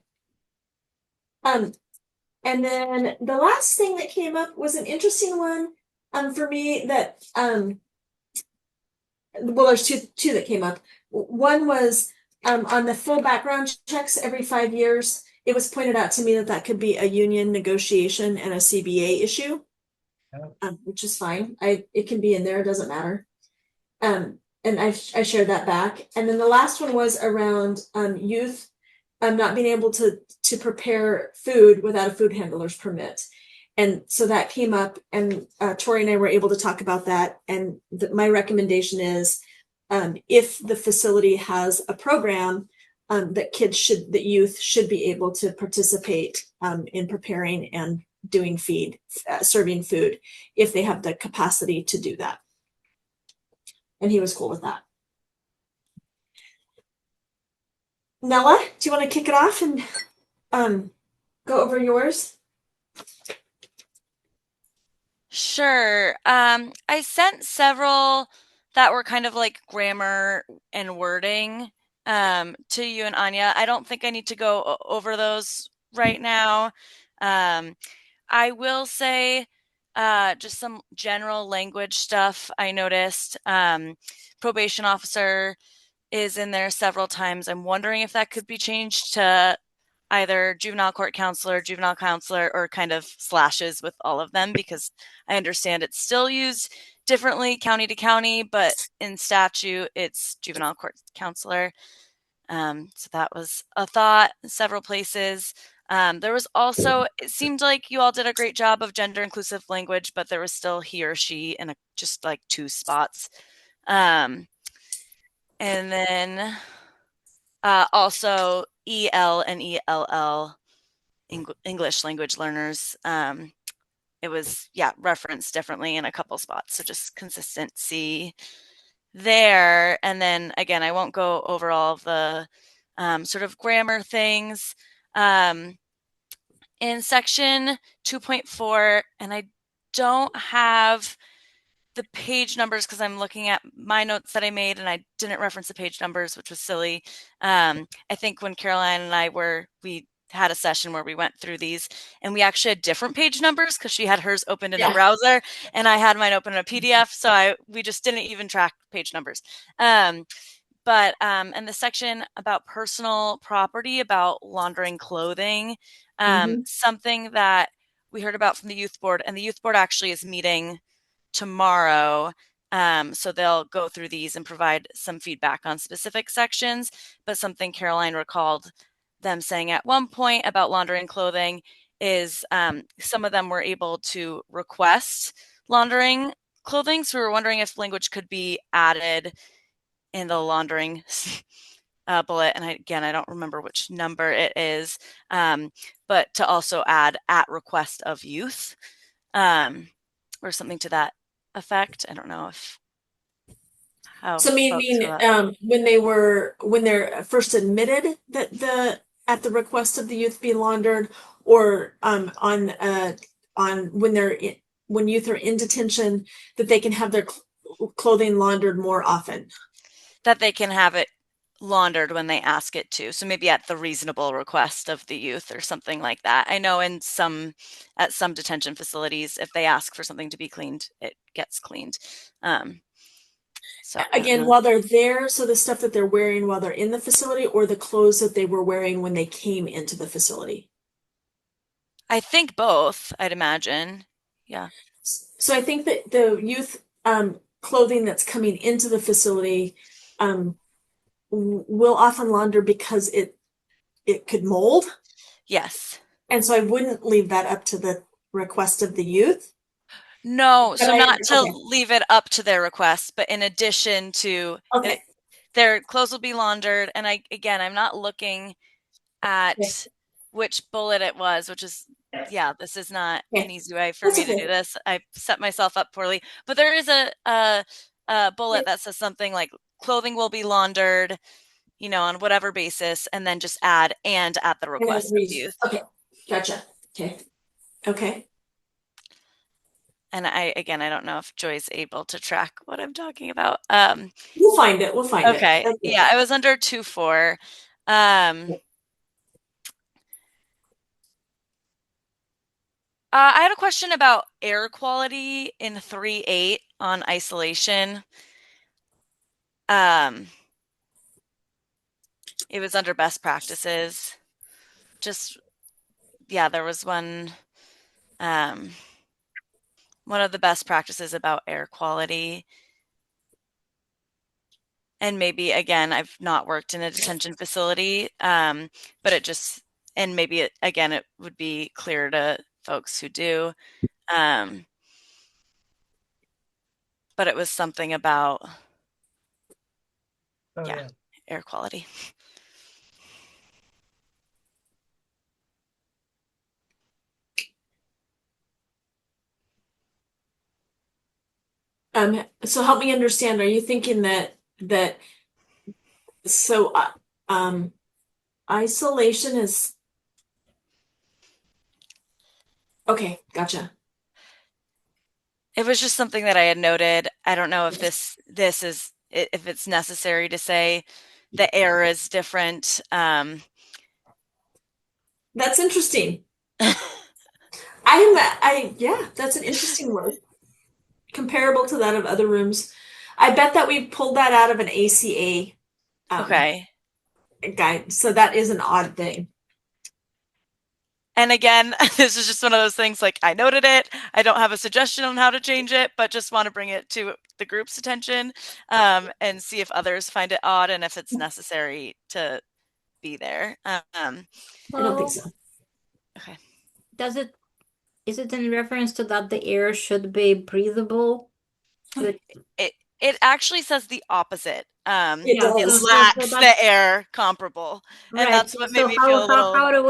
And then the last thing that came up was an interesting one for me that well, there's two that came up. One was on the full background checks every 5 years. It was pointed out to me that that could be a union negotiation and a CBA issue, which is fine. It can be in there, it doesn't matter. And I shared that back. And then the last one was around youth not being able to prepare food without a food handler's permit. And so that came up, and Tori and I were able to talk about that. And my recommendation is if the facility has a program that youth should be able to participate in preparing and doing serving food if they have the capacity to do that. And he was cool with that. Nella, do you want to kick it off and go over yours? Sure. I sent several that were kind of like grammar and wording to you and Anya. I don't think I need to go over those right now. I will say just some general language stuff I noticed. Probation officer is in there several times. I'm wondering if that could be changed to either juvenile court counselor, or kind of slashes with all of them, because I understand it's still used differently county to county, but in statute, it's juvenile court counselor. So that was a thought in several places. There was also, it seemed like you all did a great job of gender inclusive language, but there was still he or she in just like 2 spots. And then also EL and ELL, English language learners. It was, referenced differently in a couple spots. So just consistency there. And then again, I won't go over all of the sort of grammar things. In section 2.4, and I don't have the page numbers because I'm looking at my notes that I made and I didn't reference the page numbers, which was silly. I think when Caroline and we had a session where we went through these and we actually had different page numbers because she had hers opened in a browser and I had mine open in a PDF. So we just didn't even track page numbers. But in the section about personal property, about laundering clothing, something that we heard about from the youth board, and the youth board actually is meeting tomorrow. So they'll go through these and provide some feedback on specific sections. But something Caroline recalled them saying at one point about laundering clothing is some of them were able to request laundering clothing. So we were wondering if language could be added in the laundering bullet. And I don't remember which number it is, but to also add at request of youth or something to that effect. I don't know if so meaning when they're first admitted that at the request of the youth be laundered, or on when youth are in detention, that they can have their clothing laundered more often. That they can have it laundered when they ask it to. So maybe at the reasonable request of the youth or something like that. I know at some detention facilities, if they ask for something to be cleaned, it gets cleaned. So again, while they're there, so the stuff that they're wearing while they're in the facility, or the clothes that they were wearing when they came into the facility? I think both, I'd imagine. Yeah. So I think that the youth clothing that's coming into the facility will often launder because it could mold. Yes. And so I wouldn't leave that up to the request of the youth. No, so not to leave it up to their request, but in addition to their clothes will be laundered. And I'm not looking at which bullet it was, which is, this is not an easy way for me to do this. I set myself up poorly, but there is a bullet that says something like clothing will be laundered, on whatever basis, and then just add and at the request of youth. Okay, gotcha. Okay. And I don't know if Joy's able to track what I'm talking about. We'll find it. Okay. Yeah, I was under 2.4. I had a question about air quality in 3.8 on isolation. It was under best practices. There was one of the best practices about air quality. And maybe, again, I've not worked in a detention facility, but it would be clear to folks who do. But it was something about, air quality. So help me understand, are you thinking that isolation is okay, gotcha. It was just something that I had noted. I don't know if this is if it's necessary to say the air is different. That's interesting. That's an interesting word. Comparable to that of other rooms. I bet that we pulled that out of an ACA guide. So that is an odd thing. And again, this is just one of those things, like, I noted it. I don't have a suggestion on how to change it, but just want to bring it to the group's attention, and see if others find it odd and if it's necessary to be there. I don't think so. Okay. Is it in reference to that the air should be breathable? It actually says the opposite. It lacks the air comparable, right. And that's what made me feel a little. How do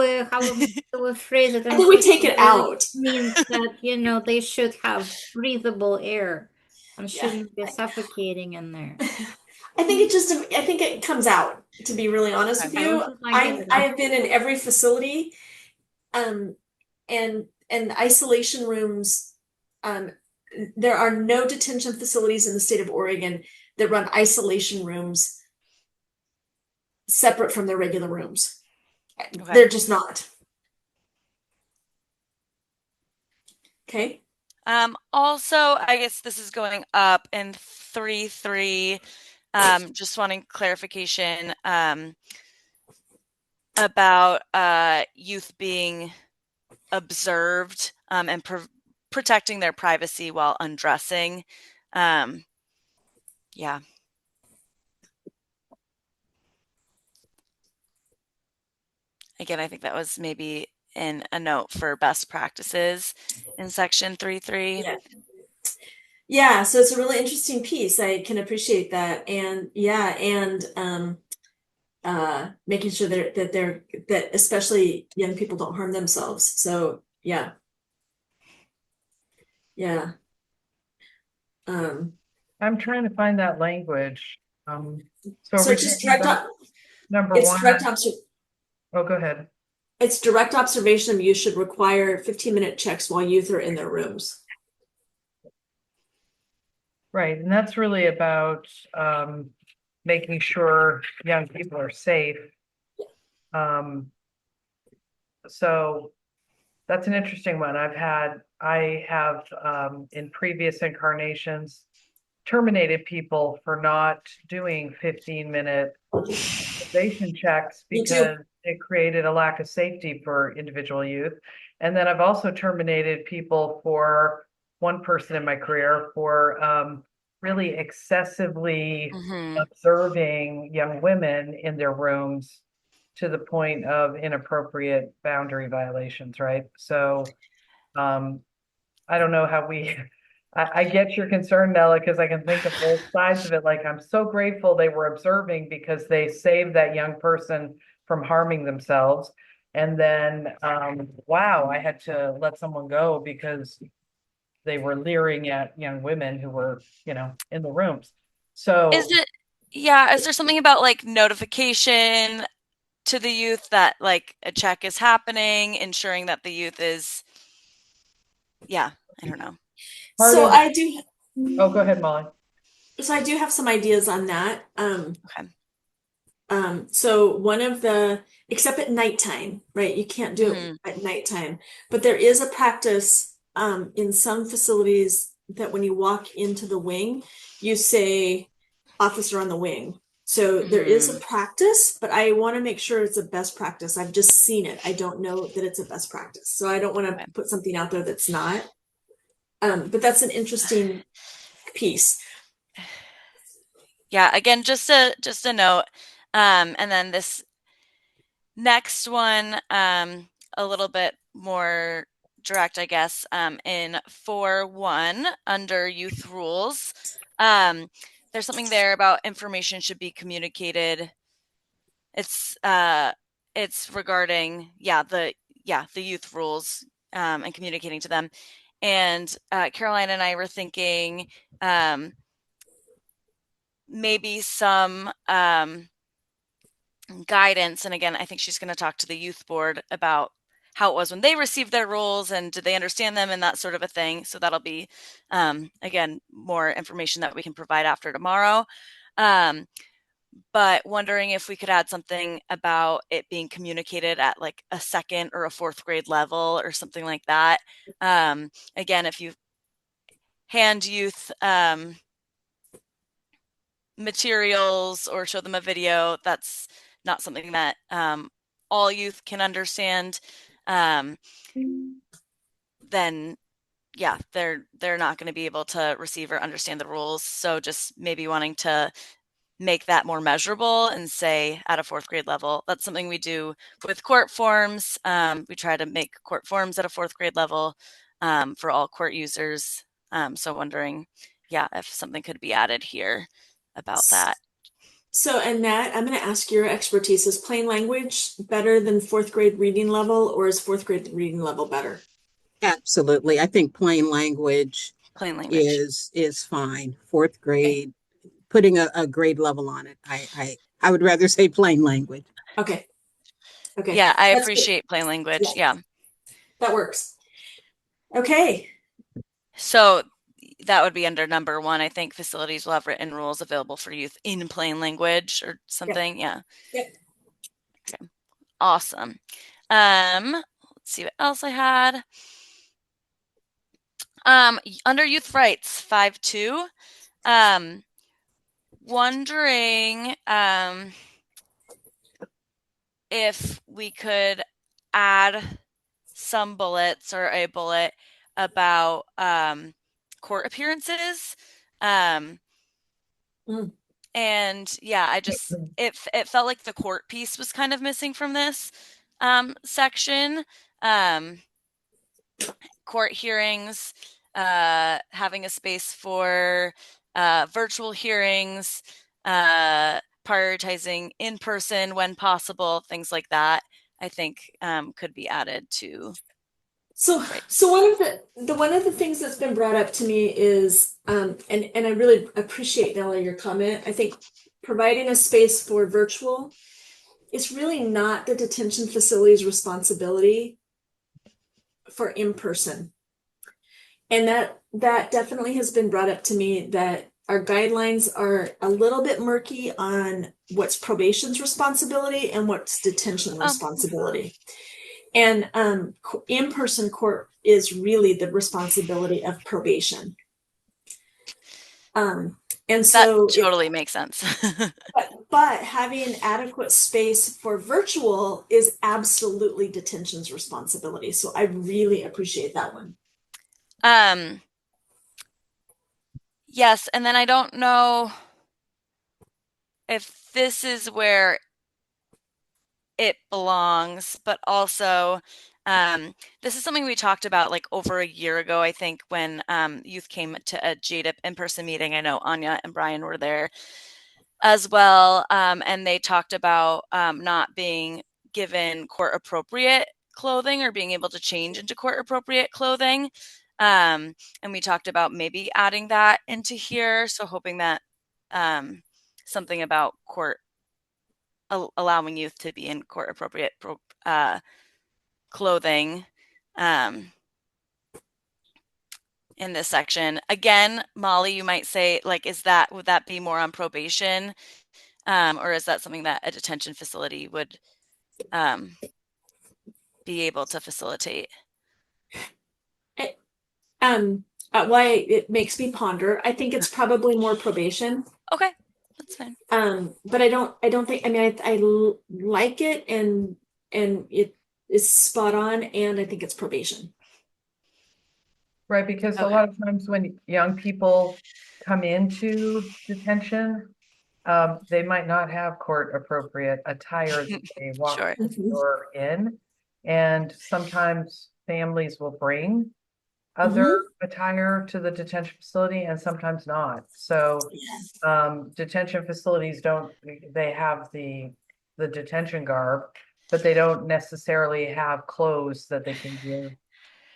we phrase it? I think we take it out. Means that they should have breathable air and shouldn't be suffocating in there. I think it comes out. To be really honest with you, I have been in every facility, and isolation rooms. There are no detention facilities in the state of Oregon that run isolation rooms separate from their regular rooms. Okay. They're just not. Okay. Also, I guess this is going up in 3.3. Just wanting clarification about youth being observed and protecting their privacy while undressing. Again, I think that was maybe in a note for best practices in section 3.3. Yeah, so it's a really interesting piece. I can appreciate that. And making sure that especially young people don't harm themselves. So yeah. I'm trying to find that language. So just direct number one. Oh, go ahead. It's direct observation of youth should require 15-minute checks while youth are in their rooms. Right, and that's really about making sure young people are safe. So that's an interesting one. I have in previous incarnations terminated people for not doing 15-minute observation checks because it created a lack of safety for individual youth. And then I've also terminated people for one person in my career for really excessively observing young women in their rooms to the point of inappropriate boundary violations, right? So I don't know how I get your concern, Nella, because I can think of both sides of it. Like, I'm so grateful they were observing because they saved that young person from harming themselves. And then, wow, I had to let someone go because they were leering at young women who were, in the rooms. So Yeah, is there something about like notification to the youth that like a check is happening, ensuring that the youth is, yeah, I don't know. So I do. Oh, go ahead, Molly. So I do have some ideas on that. Okay. So one of the, except at nighttime, right? You can't do it at nighttime, but there is a practice in some facilities that when you walk into the wing, you say officer on the wing. So there is a practice, but I want to make sure it's a best practice. I've just seen it. I don't know that it's a best practice. So I don't want to put something out there that's not. But that's an interesting piece. Yeah, again, just a note. And then this next one, a little bit more direct, I guess, in 4.1 under youth rules. There's something there about information should be communicated. It's regarding, the youth rules, and communicating to them. And Caroline and I were thinking maybe some guidance. And again, I think she's going to talk to the youth board about how it was when they received their rules and did they understand them and that sort of a thing. So that'll be, again, more information that we can provide after tomorrow. But wondering if we could add something about it being communicated at like a second or a fourth grade level or something like that. Again, if you hand youth materials or show them a video, that's not something that all youth can understand, then yeah, they're not going to be able to receive or understand the rules. So just maybe wanting to make that more measurable and say at a fourth grade level. That's something we do with court forms. We try to make court forms at a fourth grade level for all court users. So wondering, if something could be added here about that. So, and Matt, I'm going to ask your expertise. Is plain language better than fourth grade reading level, or is fourth grade reading level better? Absolutely. I think plain language is fine. Fourth grade, putting a grade level on it. I would rather say plain language. Okay. Yeah, I appreciate plain language. Yeah. That works. Okay. So that would be under number 1. I think facilities will have written rules available for youth in plain language or something. Yeah. Yep. Okay. Awesome. Let's see what else I had. Under youth rights, 5.2, wondering if we could add some bullets or a bullet about court appearances. And I just it felt like the court piece was kind of missing from this section. Court hearings, having a space for virtual hearings, prioritizing in person when possible, things like that, I think could be added to. So one of the things that's been brought up to me is, and I really appreciate, Nella, your comment. I think providing a space for virtual is really not the detention facility's responsibility for in person. And that definitely has been brought up to me, that our guidelines are a little bit murky on what's probation's responsibility and what's detention responsibility. And in-person court is really the responsibility of probation. And so that totally makes sense. but having adequate space for virtual is absolutely detention's responsibility. So I really appreciate that one. Yes, and then I don't know if this is where it belongs, but also this is something we talked about like over a year ago, I think, when youth came to a JDIP in-person meeting. I know Anya and Brian were there as well, and they talked about not being given court appropriate clothing or being able to change into court appropriate clothing. And we talked about maybe adding that into here. So hoping that something about court allowing youth to be in court appropriate clothing in this section. Again, Molly, you might say, like, would that be more on probation? Or is that something that a detention facility would be able to facilitate? Why it makes me ponder. I think it's probably more probation. Okay, that's fine. But I don't think, I mean, I like it and it is spot on, and I think it's probation. Right, because a Okay. lot of times when young people come into detention, they might not have court appropriate attire that they walk Sure. the door in. And sometimes families will bring other attire to the detention facility and sometimes not. So detention facilities they have the detention garb, but they don't necessarily have clothes that they can give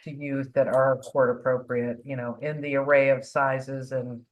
to youth that are court appropriate, in the array of sizes and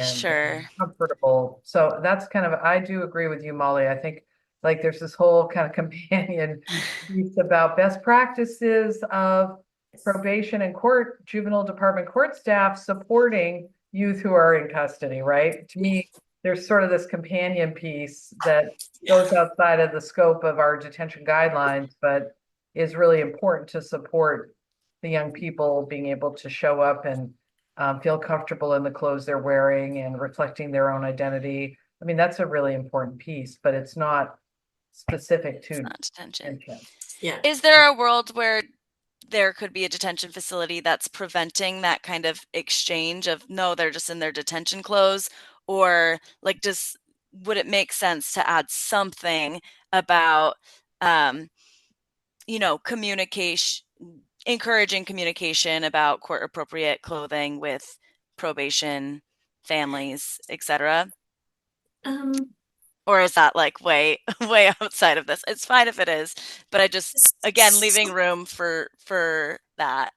Sure. comfortable. So that's I do agree with you, Molly. I think like there's this whole kind of companion piece about best practices of probation and juvenile department court staff supporting youth who are in custody, right? To me, there's sort of this companion piece that goes outside of the scope of our detention guidelines, but is really important to support the young people being able to show up and feel comfortable in the clothes they're wearing and reflecting their own identity. I mean, that's a really important piece, but it's not specific to detention. Yeah. Is there a world where there could be a detention facility that's preventing that kind of exchange of, no, they're just in their detention clothes? Or like, would it make sense to add something about, communication, encouraging communication about court appropriate clothing with probation, families, etc.? Or is that like way outside of this? It's fine if it is, but I just, again, leaving room for that.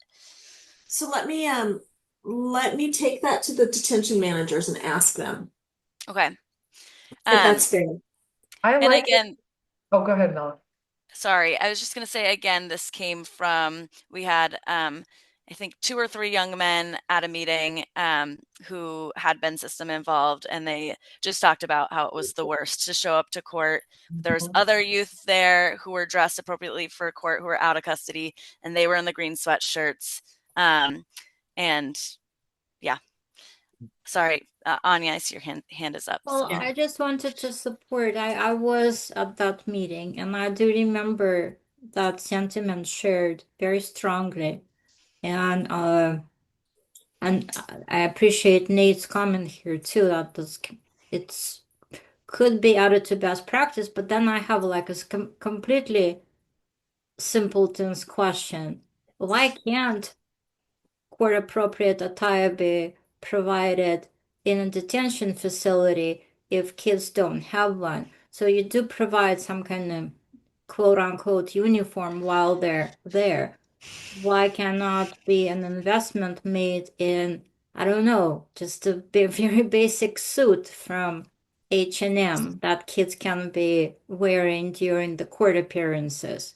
So let me take that to the detention managers and ask them. Okay. If that's fair. And again, oh, go ahead, Noah. Sorry, I was just going to say, again, this came from, we had, I think 2 or 3 young men at a meeting who had been system involved, and they just talked about how it was the worst to show up to court. There's other youth there who were dressed appropriately for court who were out of custody, and they were in the green sweatshirts. And yeah, sorry, Anya, I see your hand is up. Well, So. I just wanted to support. I was at that meeting, and I do remember that sentiment shared very strongly. And I appreciate Nate's comment here too, that it's could be added to best practice, but then I have like a completely simpleton's question. Why can't court appropriate attire be provided in a detention facility if kids don't have one? So you do provide some kind of quote unquote uniform while they're there. Why cannot be an investment made in, I don't know, just a very basic suit from H&M that kids can be wearing during the court appearances?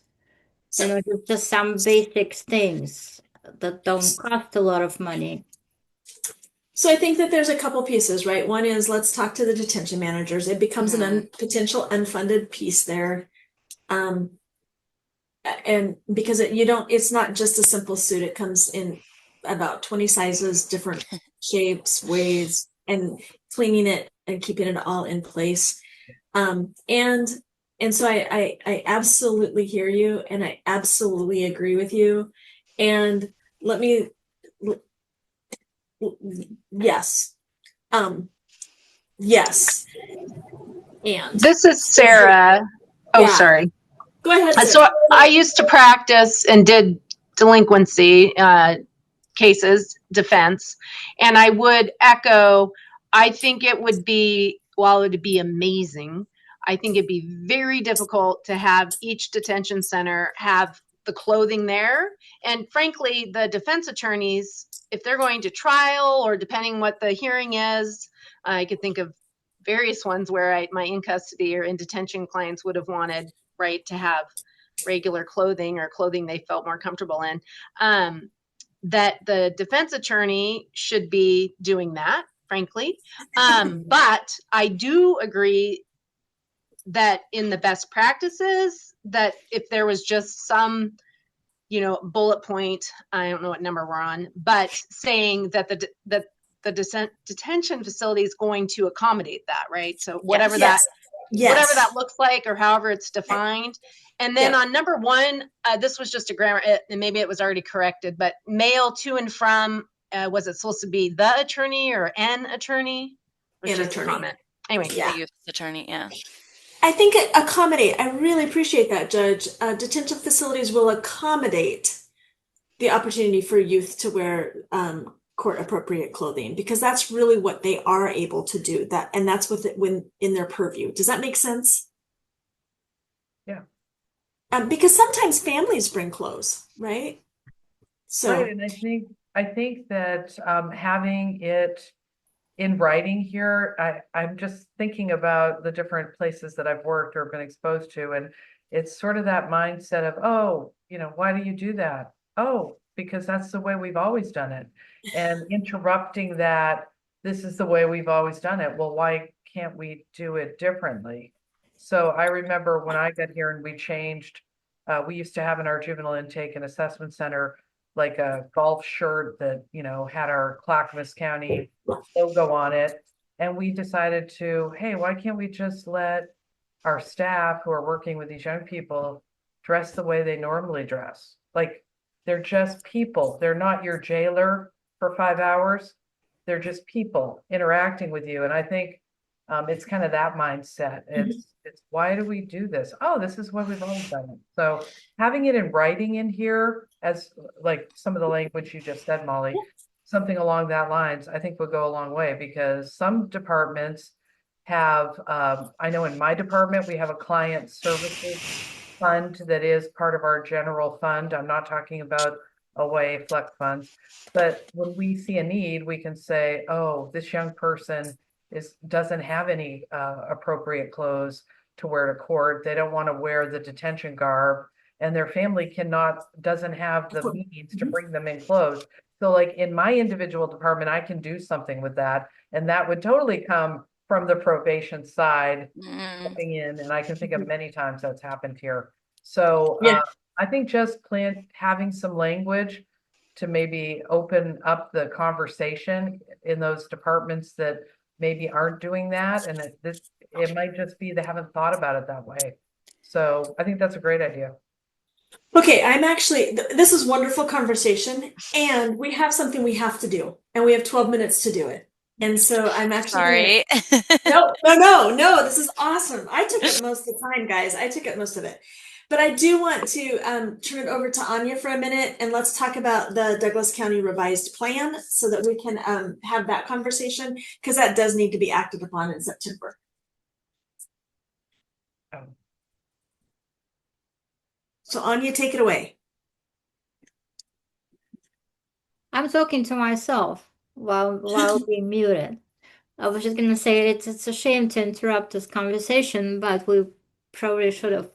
Just some basic things that don't cost a lot of money. So I think that there's a couple pieces, right? One is let's talk to the detention managers. It becomes an potential unfunded piece there. And because it's not just a simple suit. It comes in about 20 sizes, different shapes, ways, and cleaning it and keeping it all in place. And so I absolutely hear you, and I absolutely agree with you. And yes. Yes. And this is Sarah. Oh, Yeah. sorry. Go ahead. Sarah. So I used to practice and did delinquency cases, defense, and I would echo, I think it would be, while it would be amazing, I think it'd be very difficult to have each detention center have the clothing there. And frankly, the defense attorneys, if they're going to trial or depending what the hearing is, I could think of various ones where my in custody or in detention clients would have wanted, right, to have regular clothing or clothing they felt more comfortable in, that the defense attorney should be doing that, frankly. But I do agree that in the best practices, that if there was just some, bullet point, I don't know what number we're on, but saying that the detention facility is going to accommodate that, right? So whatever that looks like, or however it's defined. And then on number 1, this was just a grammar, and maybe it was already corrected, but mail to and from, was it supposed to be the attorney or an attorney? It was just a comment. Anyway, the youth attorney, yeah. I think accommodate. I really appreciate that, Judge. Detention facilities will accommodate the opportunity for youth to wear court appropriate clothing, because that's really what they are able to do. And that's when in their purview. Does that make sense? Yeah. Because sometimes families bring clothes, right? So right, and I think that having it in writing here, I'm just thinking about the different places that I've worked or been exposed to, and it's sort of that mindset of, oh, why do you do that? Oh, because that's the way we've always done it. And interrupting that, this is the way we've always done it. Well, why can't we do it differently? So I remember when I got here and we changed, we used to have in our juvenile intake and assessment center like a golf shirt that, had our Clackamas County logo on it. And we decided to, hey, why can't we just let our staff who are working with these young people dress the way they normally dress? Like, they're just people. They're not your jailer for 5 hours. They're just people interacting with you. And I think it's kind of that mindset. It's why do we do this? Oh, this is what we've always done it. So having it in writing in here, as like some of the language you just said, Molly, something along that lines, I think would go a long way, because some departments have, I know in my department, we have a client services fund that is part of our general fund. I'm not talking about away flex funds, but when we see a need, we can say, oh, this young person doesn't have any appropriate clothes to wear to court. They don't want to wear the detention garb, and their family doesn't have the means to bring them in clothes. So like in my individual department, I can do something with that. And that would totally come from the probation side coming in. And I can think of many times that's happened here. So I think just having some language to maybe open up the conversation in those departments that maybe aren't doing that. And it might just be they haven't thought about it that way. So I think that's a great idea. okay, this is wonderful conversation, and we have something we have to do, and we have 12 minutes to do it. And so I'm actually No, this is awesome. I took it most of the time, guys. I took it most of it. But I do want to turn it over to Anya for a minute, and let's talk about the Douglas County revised plan so that we can have that conversation, because that does need to be acted upon in September. So Anya, take it away. I'm talking to myself while being muted. I was just gonna say it's a shame to interrupt this conversation, but we probably should have,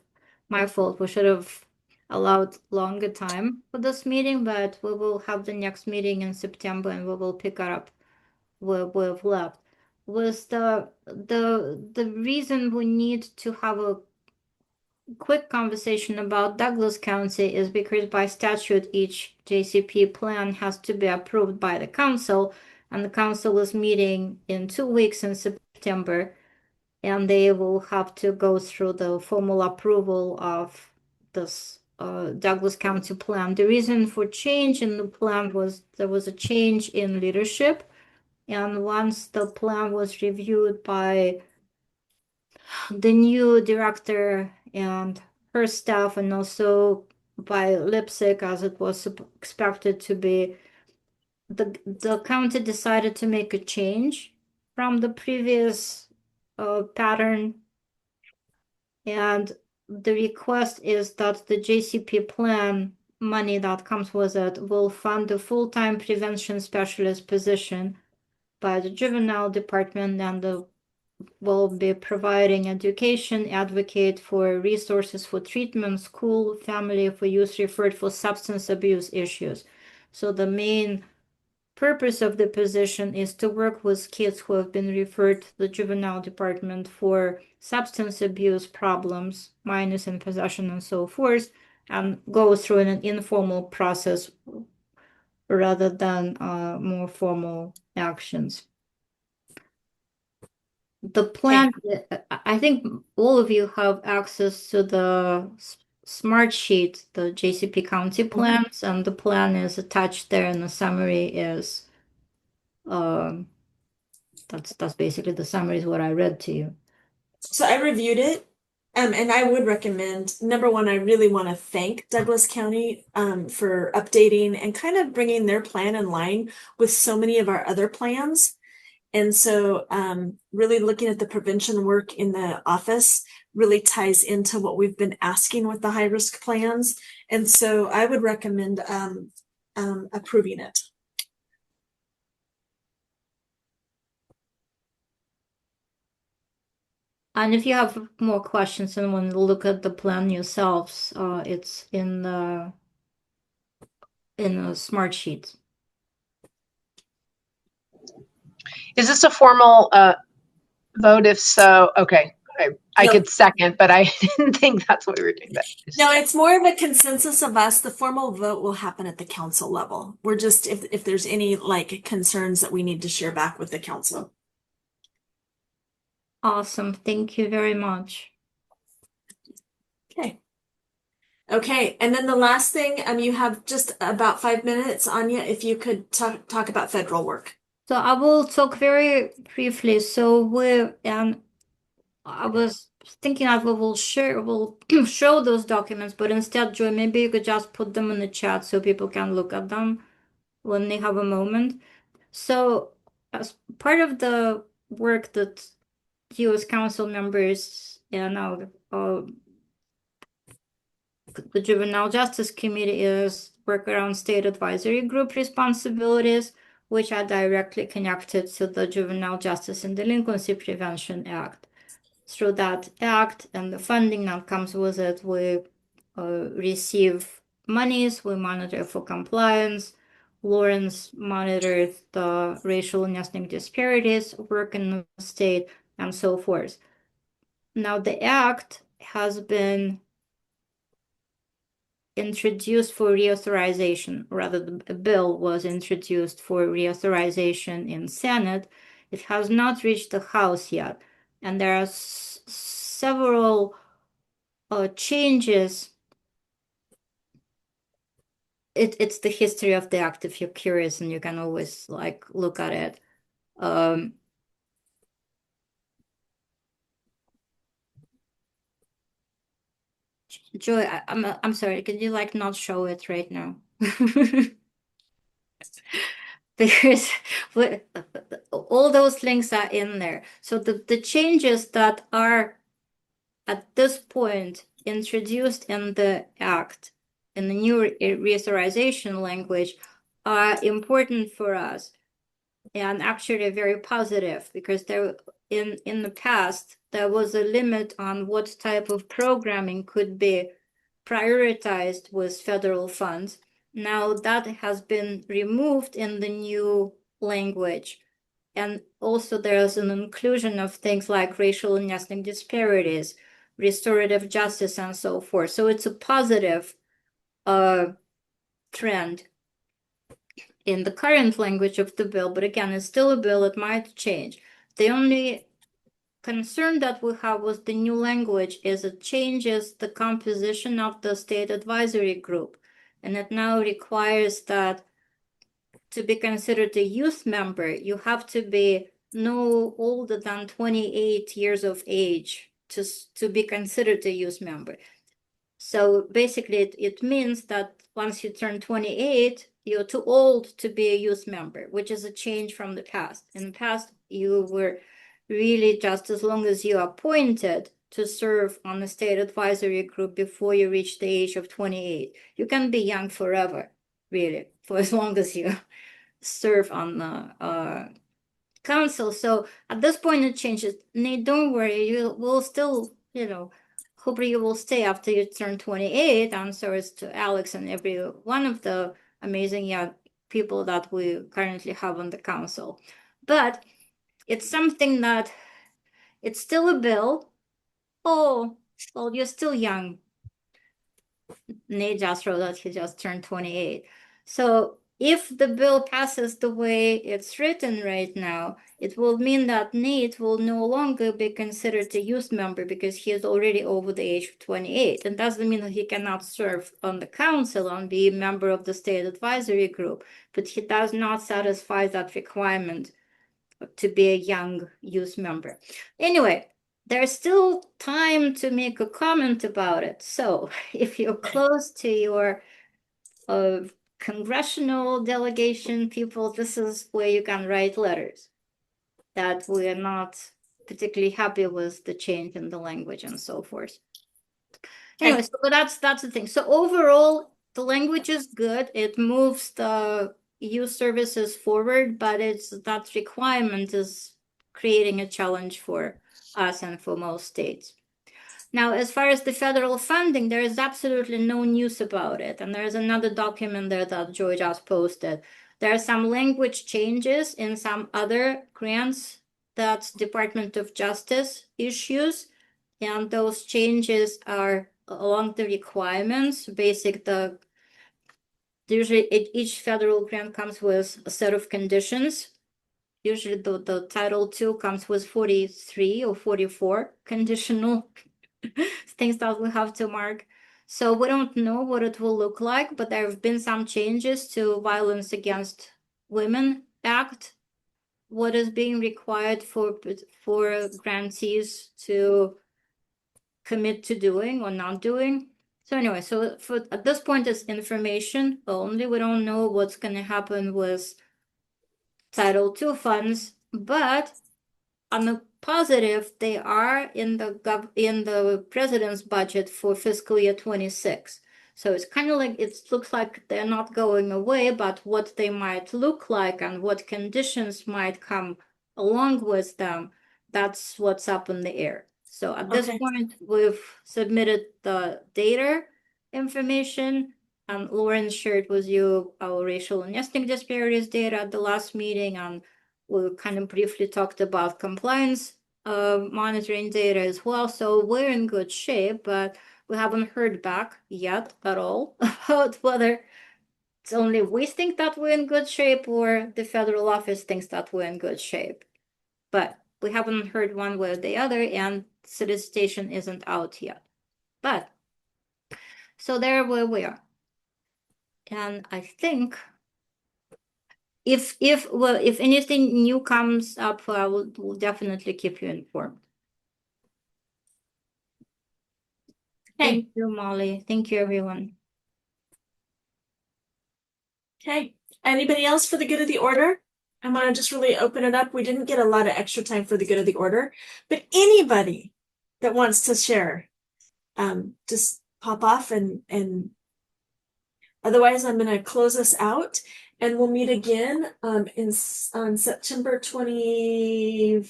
my fault, we should have allowed longer time for this meeting, but we will have the next meeting in September and we will pick up where we've left. Was the reason we need to have a quick conversation about Douglas County is because by statute, each JCP plan has to be approved by the council, and the council is meeting in 2 weeks in September, and they will have to go through the formal approval of this Douglas County plan. The reason for change in the plan was there was a change in leadership, and once the plan was reviewed by the new director and her staff, and also by Lipsick, as it was expected to be, the county decided to make a change from the previous pattern, and the request is that the JCP plan money that comes with it will fund the full-time prevention specialist position by the juvenile department, and the will be providing education, advocate for resources for treatment, school, family for youth referred for substance abuse issues. So the main purpose of the position is to work with kids who have been referred to the juvenile department for substance abuse problems, minors in possession and so forth, and go through an informal process rather than more formal actions. The plan, I think all of you have access to the smart sheet, the JCP County plans, and the plan is attached there, and the summary is that's basically the summary is what I read to you. So I reviewed it, and I would recommend, number one, I really want to thank Douglas County for updating and kind of bringing their plan in line with so many of our other plans. And so really looking at the prevention work in the office really ties into what we've been asking with the high risk plans. And so I would recommend approving it. And if you have more questions and want to look at the plan yourselves, it's in the smart sheet. Is this a formal vote? If so, okay. I could second, but I didn't think that's what we were doing. No, it's more of a consensus of us. The formal vote will happen at the council level. We're just, if there's any like concerns that we need to share back with the council. Awesome. Thank you very much. Okay. Okay. And then the last thing, you have just about 5 minutes, Anya, if you could talk about federal work. So I will talk very briefly. So I was thinking that we'll show those documents, but instead, Joy, maybe you could just put them in the chat so people can look at them when they have a moment. So as part of the work that you as council members and the Juvenile Justice Committee is work around state advisory group responsibilities, which are directly connected to the Juvenile Justice and Delinquency Prevention Act. Through that act and the funding that comes with it, we receive monies, we monitor for compliance. Lawrence monitors the racial and ethnic disparities, work in the state, and so forth. Now, the act has been introduced for reauthorization, rather the bill was introduced for reauthorization in Senate. It has not reached the House yet, and there are several changes. It's the history of the act if you're curious, and you can always like look at it. Joy, I'm sorry, can you like not show it right now? Because all those links are in there. So the changes that are at this point introduced in the act, in the new reauthorization language, are important for us and actually very positive, because there in the past there was a limit on what type of programming could be prioritized with federal funds. Now that has been removed in the new language. And also there's an inclusion of things like racial and ethnic disparities, restorative justice, and so forth. So it's a positive trend in the current language of the bill, but again, it's still a bill, it might change. The only concern that we have with the new language is it changes the composition of the state advisory group, and it now requires that to be considered a youth member, you have to be no older than 28 years of age to be considered a youth member. So basically, it means that once you turn 28, you're too old to be a youth member, which is a change from the past. In the past, you were really just as long as you are appointed to serve on the state advisory group before you reach the age of 28. You can be young forever, really, for as long as you serve on the council. So at this point it changes. Nate, don't worry, you will still, hopefully you will stay after you turn 28. And so is to Alex and every one of the amazing young people that we currently have on the council. But it's something that it's still a bill. Oh, well, you're still young. Nate just wrote that he just turned 28. So if the bill passes the way it's written right now, it will mean that Nate will no longer be considered a youth member because he is already over the age of 28. And doesn't mean that he cannot serve on the council and be a member of the state advisory group, but he does not satisfy that requirement to be a young youth member. Anyway, there's still time to make a comment about it. So if you're close to your congressional delegation people, this is where you can write letters that we are not particularly happy with the change in the language and so forth. Anyway, so that's the thing. So overall, the language is good. It moves the youth services forward, but that requirement is creating a challenge for us and for most states. Now, as far as the federal funding, there is absolutely no news about it. And there's another document there that Joy just posted. There are some language changes in some other grants that Department of Justice issues. And those changes are along the requirements, usually each federal grant comes with a set of conditions. Usually the Title II comes with 43 or 44 conditional things that we have to mark. So we don't know what it will look like, but there have been some changes to Violence Against Women Act, what is being required for grantees to commit to doing or not doing. So anyway, so at this point it's information only. We don't know what's going to happen with Title II funds, but on the positive, they are in the president's budget for fiscal year 26. So it's kind of like it looks like they're not going away, but what they might look like and what conditions might come along with them, that's what's up in the air. So at this point, we've submitted the data information. Lauren shared with you our racial and ethnic disparities data at the last meeting, and we kind of briefly talked about compliance monitoring data as well. So we're in good shape, but we haven't heard back yet at all about whether it's only we think that we're in good shape or the federal office thinks that we're in good shape. But we haven't heard one way or the other, and solicitation isn't out yet. But so there where we are. And I think if anything new comes up, we'll definitely keep you informed. Thank you, Molly. Thank you, everyone. Okay. Anybody else for the good of the order? I want to just really open it up. We didn't get a lot of extra time for the good of the order, but anybody that wants to share, just pop off and otherwise I'm going to close us out. And we'll meet again on September 24th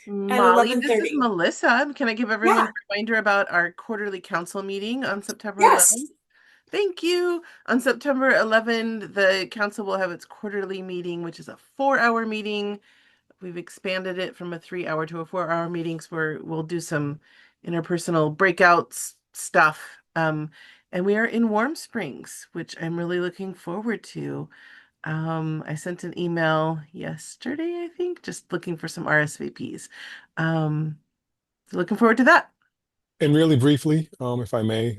Molly, at this is 11:30. Melissa. Can I give everyone a reminder about our quarterly council meeting on September 11th? Thank you. On September 11th, the council will have its quarterly meeting, which is a 4-hour meeting. We've expanded it from a 3-hour to a 4-hour meetings where we'll do some interpersonal breakouts stuff. And we are in Warm Springs, which I'm really looking forward to. I sent an email yesterday, I think, just looking for some RSVPs. So looking forward to that. And really briefly, if I may,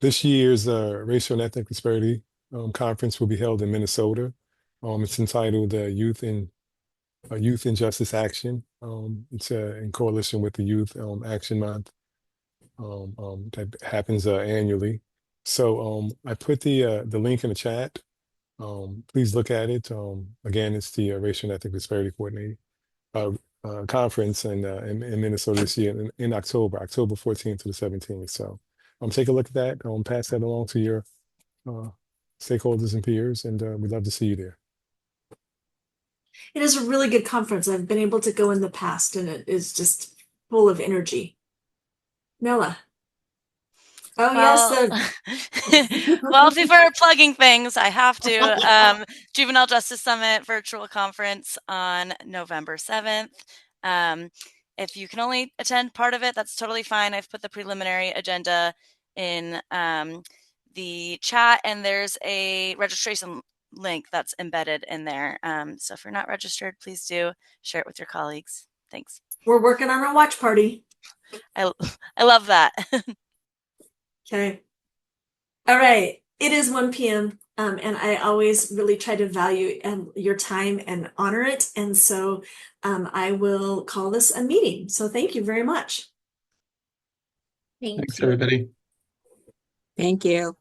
this year's Racial and Ethnic Disparity Conference will be held in Minnesota. It's entitled Youth in Justice Action. It's in coalition with the Youth Action Month that happens annually. So I put the link in the chat. Please look at it. Again, it's the Racial and Ethnic Disparity Coordinating Conference in Minnesota this year in October 14th to the 17th. So take a look at that. Pass that along to your stakeholders and peers, and we'd love to see you there. It is a really good conference. I've been able to go in the past, and it is just full of energy. Noah. Oh, Well, yes. well, if people are plugging things, I have to. Juvenile Justice Summit virtual conference on November 7th. If you can only attend part of it, that's totally fine. I've put the preliminary agenda in the chat, and there's a registration link that's embedded in there. So if you're not registered, please do share it with your colleagues. Thanks. We're working on a watch party. I love that. Okay. All right. It is 1 p.m. And I always really try to value your time and honor it. And so I will call this a meeting. So thank you very much. Thank Thanks, you. everybody. Thank you.